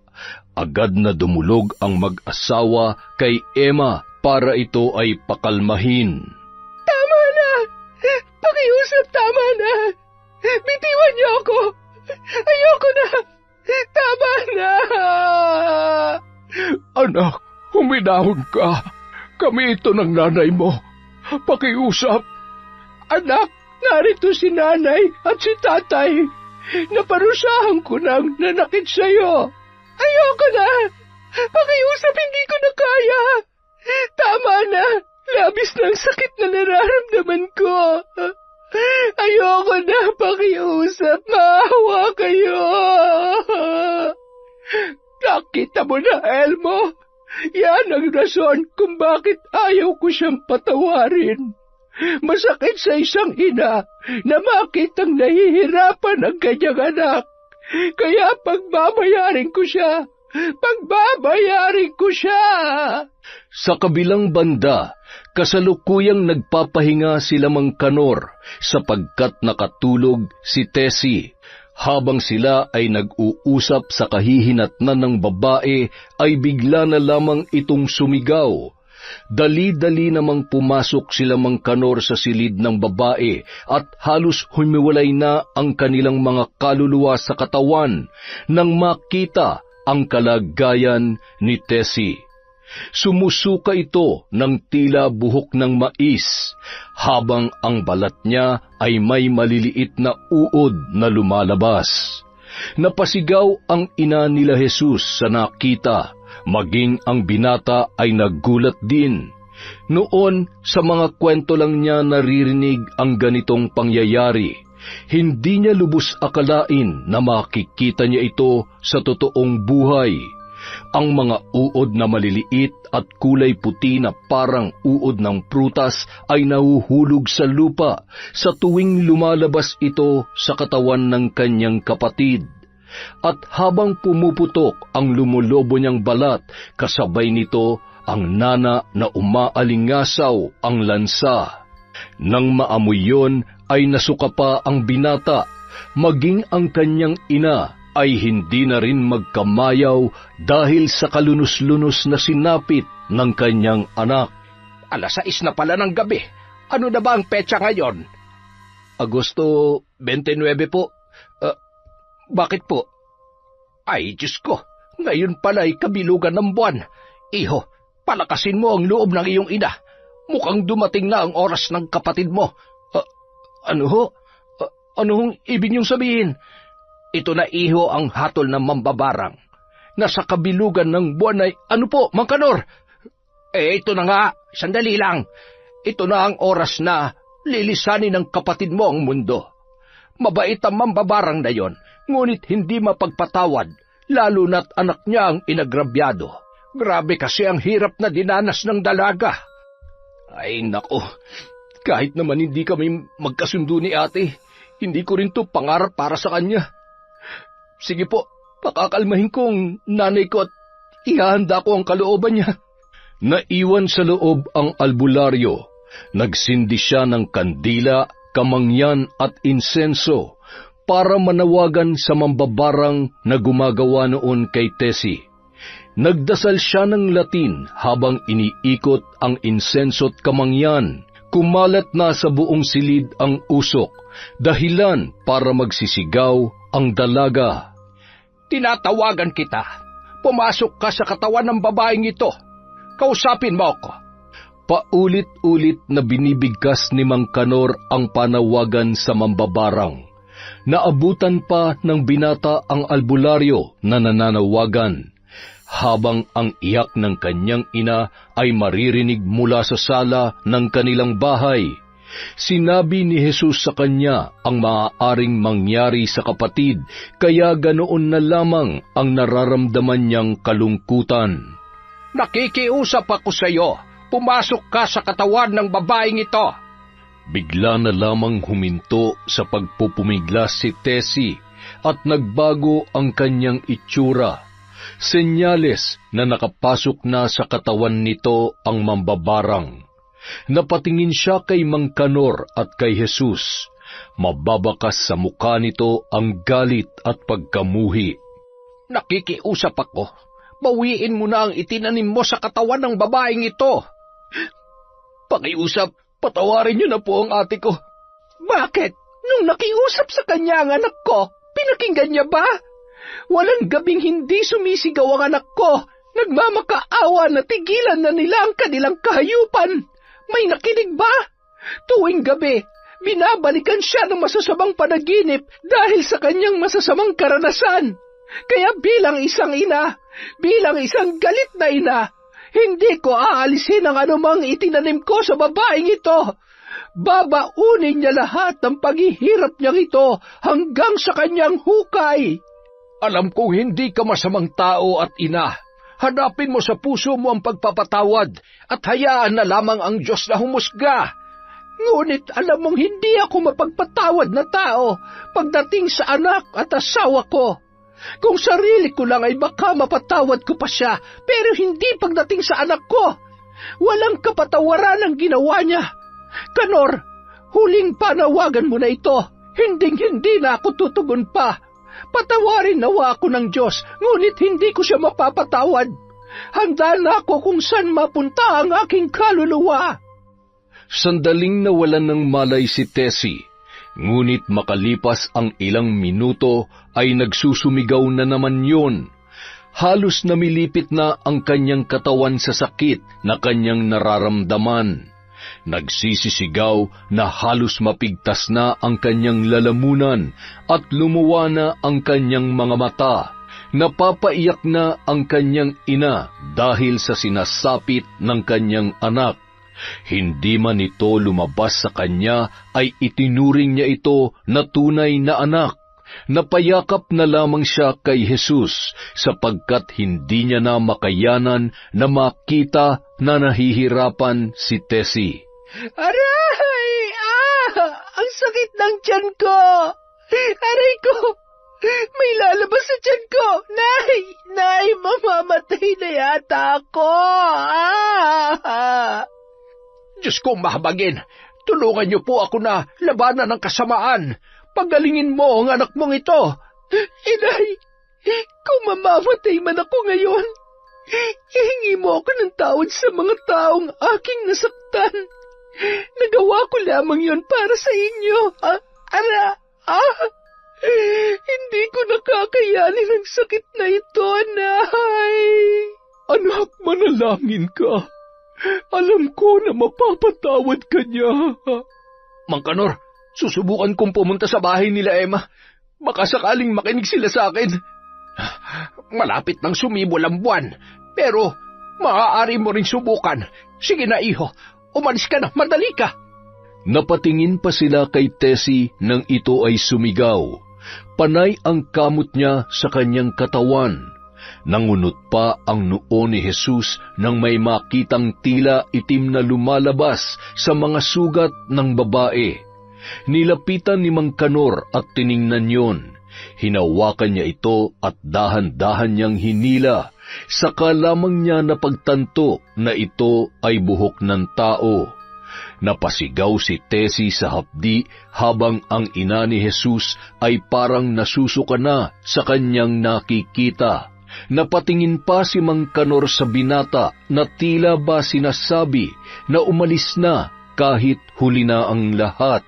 Agad na dumulog ang mag-asawa kay Emma para ito ay pakalmahin. Tama na! Pakiusap, tama na! Bitiwan niyo ako! Ayoko na! Tama na! Anak, huminahon ka. Kami ito ng nanay mo. Pakiusap. Anak, narito si nanay at si tatay. Naparusahan ko ng nanakit sa'yo. Ayoko na! Pakiusap, hindi ko na kaya. Tama na! Labis ng sakit na nararamdaman ko. Ayoko na, pakiusap. Maawa kayo. Nakita mo na, Elmo. Yan ang rason kung bakit ayaw ko siyang patawarin. Masakit sa isang ina na makitang nahihirapan ang kanyang anak. Kaya pagbabayarin ko siya. Pagbabayarin ko siya. Sa kabilang banda, kasalukuyang nagpapahinga sila Mang Kanor sapagkat nakatulog si Tessie. Habang sila ay nag-uusap sa kahihinatnan ng babae, ay bigla na lamang itong sumigaw. Dali-dali namang pumasok sila Mang Kanor sa silid ng babae at halos humiwalay na ang kanilang mga kaluluwa sa katawan nang makita ang kalagayan ni Tessie. Sumusuka ito ng tila buhok ng mais, habang ang balat niya ay may maliliit na uod na lumalabas. Napasigaw ang ina nila Jesus sa nakita, maging ang binata ay nagulat din. Noon, sa mga kwento lang niya naririnig ang ganitong pangyayari. Hindi niya lubos akalain na makikita niya ito sa totoong buhay. Ang mga uod na maliliit at kulay puti na parang uod ng prutas ay nahuhulog sa lupa sa tuwing lumalabas ito sa katawan ng kanyang kapatid. At habang pumuputok ang lumulobo niyang balat, kasabay nito ang nana na umaalingasaw ang lansa. Nang maamoy yon ay nasuka pa ang binata, maging ang kanyang ina ay hindi na rin magkamayaw dahil sa kalunos-lunos na sinapit ng kanyang anak. 6:00 na pala ng gabi. Ano na ba ang petsa ngayon? Agosto 29 po. Bakit po? Ay, Diyos ko, ngayon pala ay kabilugan ng buwan. Iho, palakasin mo ang loob ng iyong ina. Mukhang dumating na ang oras ng kapatid mo. Ano ho? Ano hong ibig niyong sabihin? Ito na, iho, ang hatol ng mambabarang. Nasa kabilugan ng buwan ay, ano po, Mang Kanor? Ito na nga, sandali lang. Ito na ang oras na lilisanin ng kapatid mo ang mundo. Mabait ang mambabarang na yon, ngunit hindi mapagpatawad, lalo na't anak niya ang inagrabyado. Grabe kasi ang hirap na dinanas ng dalaga. Ay, nako, kahit naman hindi kami magkasundo ni ate, hindi ko rin to pangarap para sa kanya. Sige po, pakakalmahin ko ang nanay ko at ihahanda ko ang kalooban niya. Naiwan sa loob ang albularyo. Nagsindi siya ng kandila, kamangyan at insenso para manawagan sa mambabarang na gumagawa noon kay Tessie. Nagdasal siya ng Latin habang iniikot ang insenso't kamangyan. Kumalat na sa buong silid ang usok, dahilan para magsisigaw ang dalaga. Tinatawagan kita. Pumasok ka sa katawan ng babaeng ito. Kausapin mo ako. Paulit-ulit na binibigkas ni Mang Kanor ang panawagan sa mambabarang. Naabutan pa ng binata ang albularyo na nananawagan, habang ang iyak ng kanyang ina ay maririnig mula sa sala ng kanilang bahay. Sinabi ni Jesus sa kanya ang maaaring mangyari sa kapatid, kaya ganoon na lamang ang nararamdaman niyang kalungkutan. Nakikiusap ako sa iyo. Pumasok ka sa katawan ng babaeng ito. Bigla na lamang huminto sa pagpupumiglas si Tessie at nagbago ang kanyang itsura. Senyales na nakapasok na sa katawan nito ang mambabarang. Napatingin siya kay Mang Kanor at kay Jesus. Mababakas sa mukha nito ang galit at pagkamuhi. Nakikiusap ako. bawiin mo na ang itinanim mo sa katawan ng babaeng ito. Pakiusap, patawarin niyo na po ang ate ko. Bakit? Nung nakiusap sa kanya ang anak ko, pinakinggan niya ba? Walang gabing hindi sumisigaw ang anak ko. Nagmamakaawa na tigilan na nila ang kanilang kahayupan. May nakinig ba? Tuwing gabi, binabalikan siya ng masasamang panaginip dahil sa kanyang masasamang karanasan. Kaya bilang isang ina, bilang isang galit na ina, hindi ko aalisin ang anumang itinanim ko sa babaeng ito. Babaunin niya lahat ng paghihirap niyang ito hanggang sa kanyang hukay. Alam kong hindi ka masamang tao at ina. Hanapin mo sa puso mo ang pagpapatawad at hayaan na lamang ang Diyos na humusga. Ngunit alam mong hindi ako mapagpatawad na tao pagdating sa anak at asawa ko. Kung sarili ko lang ay baka mapatawad ko pa siya, pero hindi pagdating sa anak ko. Walang kapatawaran ang ginawa niya. Kanor, huling panawagan mo na ito. Hinding-hindi na ako tutugon pa. Patawarin nawa ako ng Diyos, ngunit hindi ko siya mapapatawad. Handa na ako kung saan mapunta ang aking kaluluwa. Sandaling nawalan ng malay si Tessie, ngunit makalipas ang ilang minuto ay nagsusumigaw na naman yun. Halos namilipit na ang kanyang katawan sa sakit na kanyang nararamdaman. Nagsisisigaw na halos mapigtas na ang kanyang lalamunan at lumuwa na ang kanyang mga mata. Napapaiyak na ang kanyang ina dahil sa sinasapit ng kanyang anak. Hindi man ito lumabas sa kanya ay itinuring niya ito na tunay na anak. Napayakap na lamang siya kay Jesus sapagkat hindi niya na makayanan na makita na nahihirapan si Tessie. Aray! Ang sakit ng tiyan ko! Aray ko! May lalabas sa tiyan ko! Nay! Mamamatay na yata ako! Diyos ko mahabagin, tulungan niyo po ako na labanan ng kasamaan. Pagalingin mo ang anak mong ito. Inay, kung mamamatay man ako ngayon, ihingi mo ako ng tawad sa mga taong aking nasaktan. Nagawa ko lamang yon para sa inyo. Hindi ko nakakayanin ang sakit na ito, Nay. Anak, manalangin ka. Alam ko na mapapatawad ka niya. Mang Kanor, susubukan kong pumunta sa bahay nila Emma. Baka sakaling makinig sila sa akin. Malapit nang sumibol ang buwan, pero maaari mo rin subukan. Sige na, iho. Umalis ka na, madali ka. Napatingin pa sila kay Tessie nang ito ay sumigaw. Panay ang kamot niya sa kanyang katawan. Nangunot pa ang noo ni Jesus nang may makitang tila itim na lumalabas sa mga sugat ng babae. Nilapitan ni Mang Kanor at tiningnan yon. Hinawakan niya ito at dahan-dahan niyang hinila. Saka lamang niya napagtanto na ito ay buhok ng tao. Napasigaw si Tessie sa hapdi habang ang ina ni Jesus ay parang nasusuka na sa kanyang nakikita. Napatingin pa si Mang Kanor sa binata na tila ba sinasabi na umalis na kahit huli na ang lahat.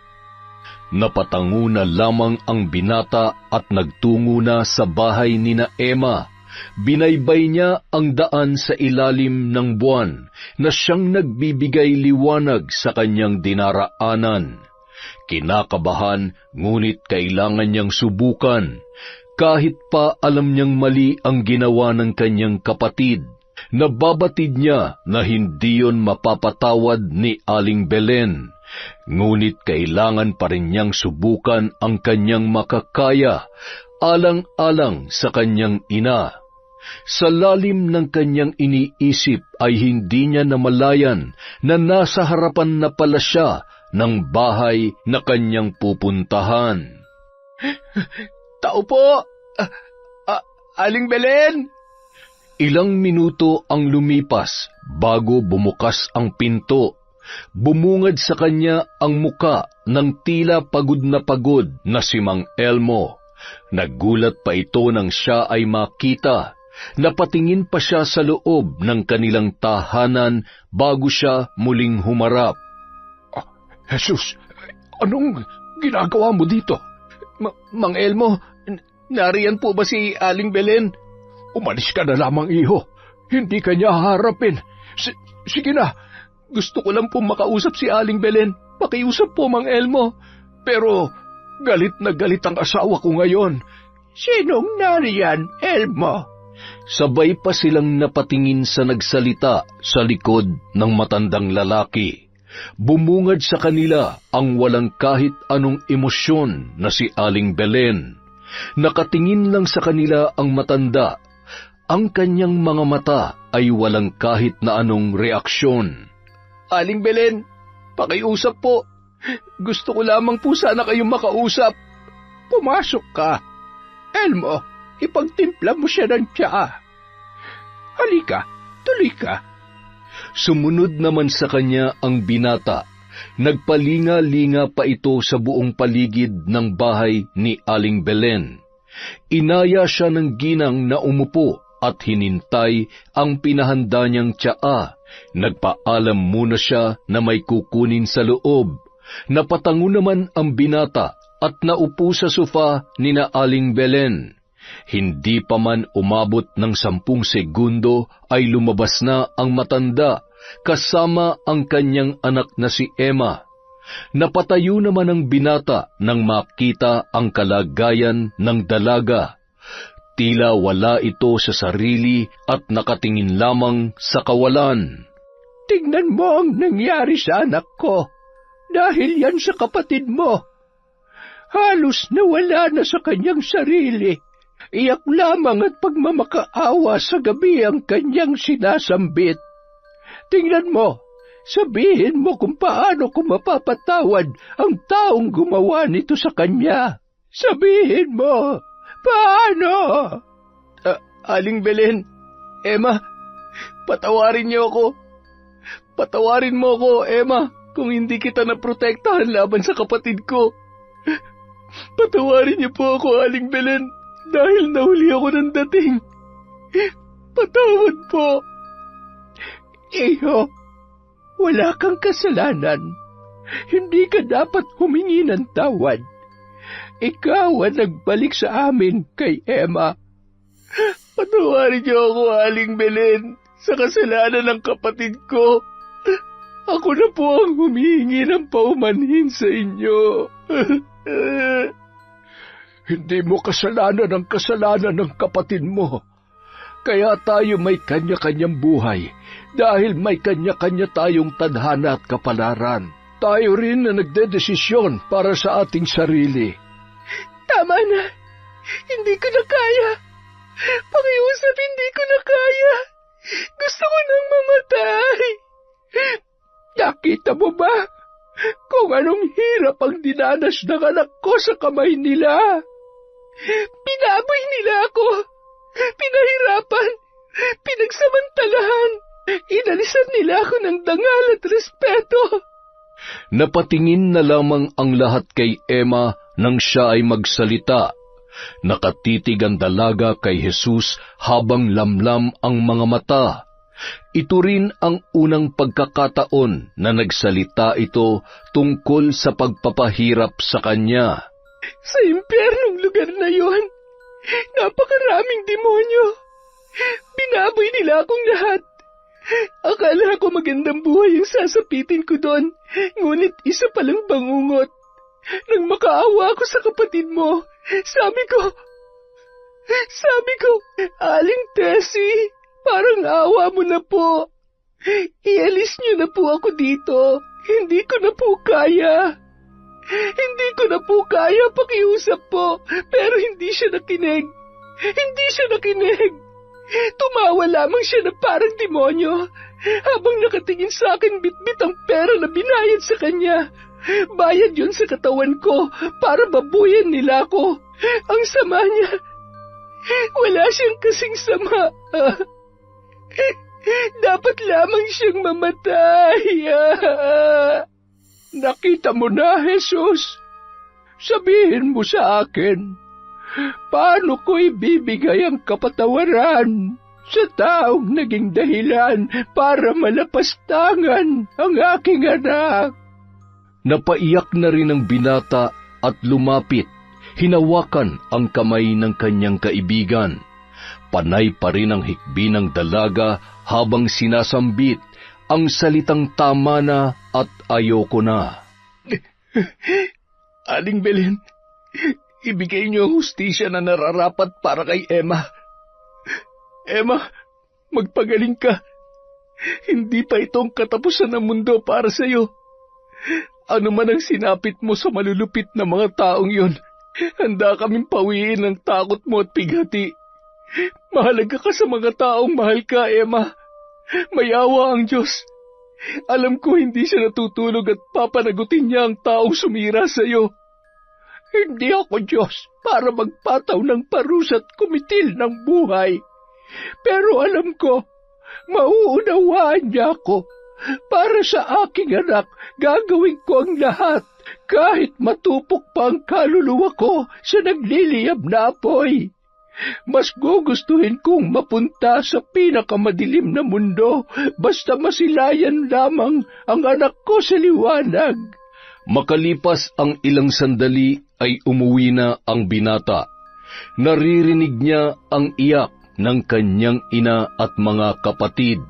Napatango na lamang ang binata at nagtungo na sa bahay nina Emma. Binaybay niya ang daan sa ilalim ng buwan na siyang nagbibigay liwanag sa kanyang dinaraanan. Kinakabahan, ngunit kailangan niyang subukan. Kahit pa alam niyang mali ang ginawa ng kanyang kapatid, nababatid niya na hindi yon mapapatawad ni Aling Belen. Ngunit kailangan pa rin niyang subukan ang kanyang makakaya, alang-alang sa kanyang ina. Sa lalim ng kanyang iniisip ay hindi niya namalayan na nasa harapan na pala siya ng bahay na kanyang pupuntahan. Tao po! Aling Belen! Ilang minuto ang lumipas bago bumukas ang pinto. Bumungad sa kanya ang muka ng tila pagod na si Mang Elmo. Nagulat pa ito nang siya ay makita. Napatingin pa siya sa loob ng kanilang tahanan bago siya muling humarap. Jesus, anong ginagawa mo dito? Mang Elmo, nariyan po ba si Aling Belen? Umalis ka na lamang, iho. Hindi ka niya haharapin. Sige na. Gusto ko lang po makausap si Aling Belen. Pakiusap po, Mang Elmo. Pero galit na galit ang asawa ko ngayon. Sinong nariyan, Elmo? Sabay pa silang napatingin sa nagsalita sa likod ng matandang lalaki. Bumungad sa kanila ang walang kahit anong emosyon na si Aling Belen. Nakatingin lang sa kanila ang matanda. Ang kanyang mga mata ay walang kahit na anong reaksyon. Aling Belen, pakiusap po. Gusto ko lamang po sana kayong makausap. Pumasok ka. Elmo, ipagtimpla mo siya ng tsaa. Halika, tuloy ka. Sumunod naman sa kanya ang binata. Nagpalinga-linga pa ito sa buong paligid ng bahay ni Aling Belen. Inaya siya ng ginang na umupo at hinintay ang pinahanda niyang tsaa. Nagpaalam muna siya na may kukunin sa loob. Napatango naman ang binata at naupo sa sofa ni na Aling Belen. Hindi pa man umabot ng 10 segundo ay lumabas na ang matanda kasama ang kanyang anak na si Emma. Napatayo naman ang binata nang makita ang kalagayan ng dalaga. Tila wala ito sa sarili at nakatingin lamang sa kawalan. Tingnan mo ang nangyari sa anak ko. Dahil yan sa kapatid mo. Halos nawala na sa kanyang sarili. Iyak lamang at pagmamakaawa sa gabi ang kanyang sinasambit. Tingnan mo, sabihin mo kung paano ko mapapatawad ang taong gumawa nito sa kanya. Sabihin mo, paano? Aling Belen, Emma, patawarin niyo ako. Patawarin mo ako, Emma, kung hindi kita naprotektahan laban sa kapatid ko. Patawarin niyo po ako, Aling Belen, dahil nahuli ako ng dating. Patawad po. Iho, wala kang kasalanan. Hindi ka dapat humingi ng tawad. Ikaw ang nagbalik sa amin kay Emma. Patawarin niyo ako, Aling Belen, sa kasalanan ng kapatid ko. Ako na po ang humihingi ng paumanhin sa inyo. Hindi mo kasalanan ang kasalanan ng kapatid mo. Kaya tayo may kanya-kanyang buhay dahil may kanya-kanya tayong tadhana at kapalaran. Tayo rin na nagdedesisyon para sa ating sarili. Tama na. Hindi ko na kaya. Pakiusap, hindi ko na kaya. Gusto ko nang mamatay. Nakita mo ba kung anong hirap ang dinanas ng anak ko sa kamay nila? Pinaboy nila ako. Pinahirapan. Pinagsamantalahan. Inalisan nila ako ng dangal at respeto. Napatingin na lamang ang lahat kay Emma nang siya ay magsalita. Nakatitig ang dalaga kay Jesus habang lamlam ang mga mata. Ito rin ang unang pagkakataon na nagsalita ito tungkol sa pagpapahirap sa kanya. Sa impyernong lugar na yon, napakaraming demonyo. Binaboy nila akong lahat. Akala ko magandang buhay ang sasapitin ko doon, ngunit isa palang bangungot. Nang makaawa ako sa kapatid mo, sabi ko, Aling Tessie, parang awa mo na po. Ialis niyo na po ako dito. Hindi ko na po kaya. Hindi ko na po kaya, pakiusap po. Pero hindi siya nakinig. Tumawa lamang siya na parang demonyo. Habang nakatingin sa akin, bitbit ang pera na binayad sa kanya. Bayad yun sa katawan ko para babuyan nila ako. Ang sama niya. Wala siyang kasing sama. Dapat lamang siyang mamatay. Nakita mo na, Jesus. Sabihin mo sa akin, Paano ko ibibigay ang kapatawaran sa taong naging dahilan para malapastangan ang aking anak? Napaiyak na rin ang binata at lumapit, hinawakan ang kamay ng kanyang kaibigan. Panay pa rin ang hikbi ng dalaga habang sinasambit ang salitang tama na at ayoko na. Aling Belen, ibigay niyo ang hustisya na nararapat para kay Emma. Emma, magpagaling ka. Hindi pa itong katapusan ng mundo para sa iyo. Ano man ang sinapit mo sa malulupit na mga taong yon, handa kaming pawiin ang takot mo at pighati. Mahalaga ka sa mga taong mahal ka, Emma. May awa ang Diyos. Alam ko hindi siya natutulog at papanagutin niya ang taong sumira sa iyo. Hindi ako Diyos para magpataw ng parusa at kumitil ng buhay. Pero alam ko, mauunawaan niya ako. Para sa aking anak, gagawin ko ang lahat, kahit matupok pa ang kaluluwa ko sa nagliliyab na apoy. Mas gugustuhin kong mapunta sa pinakamadilim na mundo, basta masilayan lamang ang anak ko sa liwanag. Makalipas ang ilang sandali ay umuwi na ang binata. Naririnig niya ang iyak ng kanyang ina at mga kapatid.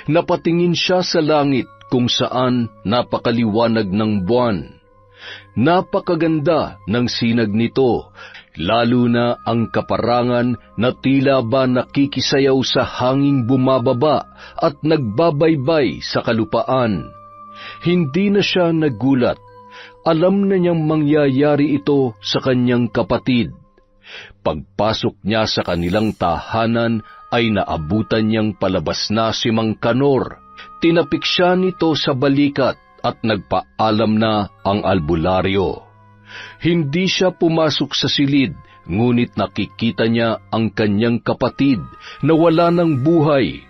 Napatingin siya sa langit kung saan napakaliwanag ng buwan. Napakaganda ng sinag nito, lalo na ang kaparangan na tila ba nakikisayaw sa hanging bumababa at nagbabaybay sa kalupaan. Hindi na siya nagulat. Alam na niyang mangyayari ito sa kanyang kapatid. Pagpasok niya sa kanilang tahanan ay naabutan niyang palabas na si Mang Kanor. Tinapik siya nito sa balikat at nagpaalam na ang albularyo. Hindi siya pumasok sa silid, ngunit nakikita niya ang kanyang kapatid na wala ng buhay.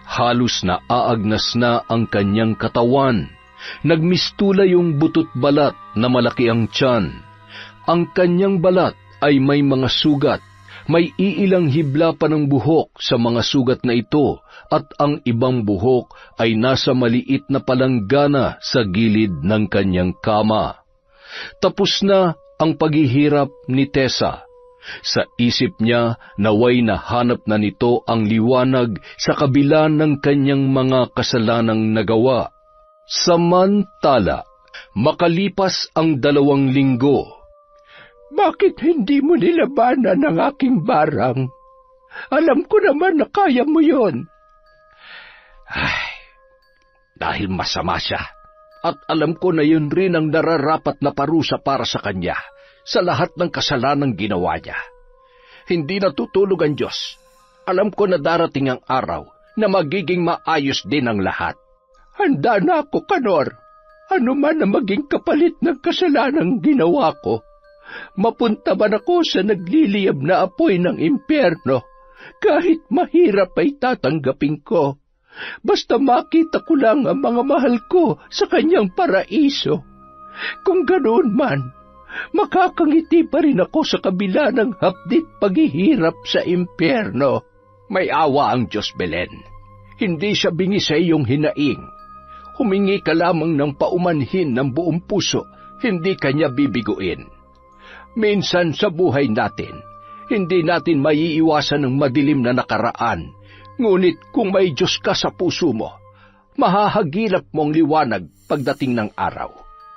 Halos naaagnas na ang kanyang katawan. Nagmistula yung butot balat na malaki ang tiyan. Ang kanyang balat ay may mga sugat. May iilang hibla pa ng buhok sa mga sugat na ito at ang ibang buhok ay nasa maliit na palanggana sa gilid ng kanyang kama. Tapos na ang paghihirap ni Tessa. Sa isip niya naway nahanap na nito ang liwanag sa kabila ng kanyang mga kasalanang nagawa. Samantala, makalipas ang 2 linggo, Bakit hindi mo nilabanan ang aking barang? Alam ko naman na kaya mo yon. Dahil masama siya, at alam ko na yun rin ang nararapat na parusa para sa kanya sa lahat ng kasalanang ginawa niya. Hindi natutulog ang Diyos. Alam ko na darating ang araw na magiging maayos din ang lahat. Handa na ako, Kanor. Ano man na maging kapalit ng kasalanang ginawa ko. Mapunta man ako sa nagliliyab na apoy ng impyerno, kahit mahirap ay tatanggapin ko. Basta makita ko lang ang mga mahal ko sa kanyang paraiso. Kung ganoon man, makakangiti pa rin ako sa kabila ng hapdit paghihirap sa impyerno. May awa ang Diyos, Belen. Hindi siya bingi sa iyong hinaing. Humingi ka lamang ng paumanhin ng buong puso, hindi kanya bibiguin. Minsan sa buhay natin, hindi natin maiiwasan ng madilim na nakaraan. Ngunit kung may Diyos ka sa puso mo, mahahagilap mo ang liwanag pagdating ng araw.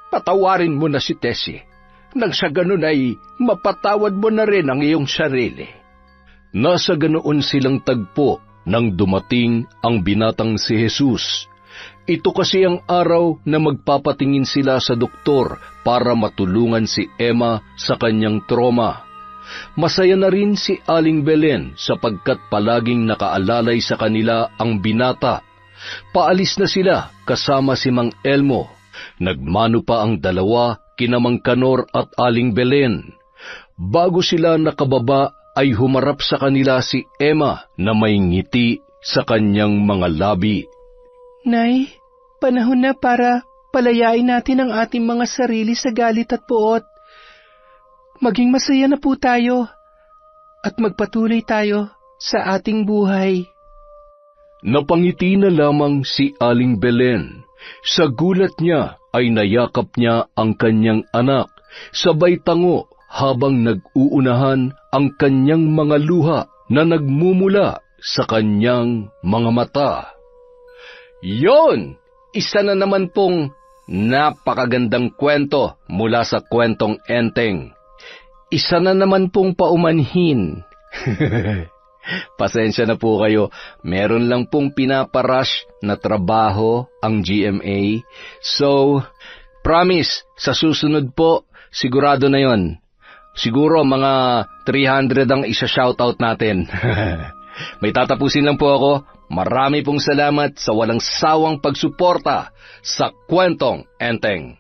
Patawarin mo na si Tessie, nang sa ganun ay mapatawad mo na rin ang iyong sarili. Nasa ganoon silang tagpo nang dumating ang binatang si Jesus. Ito kasi ang araw na magpapatingin sila sa doktor para matulungan si Emma sa kanyang trauma. Masaya na rin si Aling Belen sapagkat palaging nakaalalay sa kanila ang binata. Paalis na sila kasama si Mang Elmo. Nagmano pa ang dalawa kina Mang Kanor at Aling Belen. Bago sila nakababa ay humarap sa kanila si Emma na may ngiti sa kanyang mga labi. Nay, panahon na para palayain natin ang ating mga sarili sa galit at puot. maging masaya na po tayo at magpatuloy tayo sa ating buhay. Napangiti na lamang si Aling Belen. Sa gulat niya ay nayakap niya ang kanyang anak, sabay tango habang nag-uunahan ang kanyang mga luha na nagmumula sa kanyang mga mata. Yon! Isa na naman pong napakagandang kwento mula sa kwentong Enteng. Isa na naman pong paumanhin. Pasensya na po kayo, meron lang pong pinaparush na trabaho ang GMA. So, promise, sa susunod po, sigurado na yon. Siguro mga 300 ang isa-shoutout natin. May tatapusin lang po ako. Marami pong salamat sa walang sawang pagsuporta sa kwentong Enteng.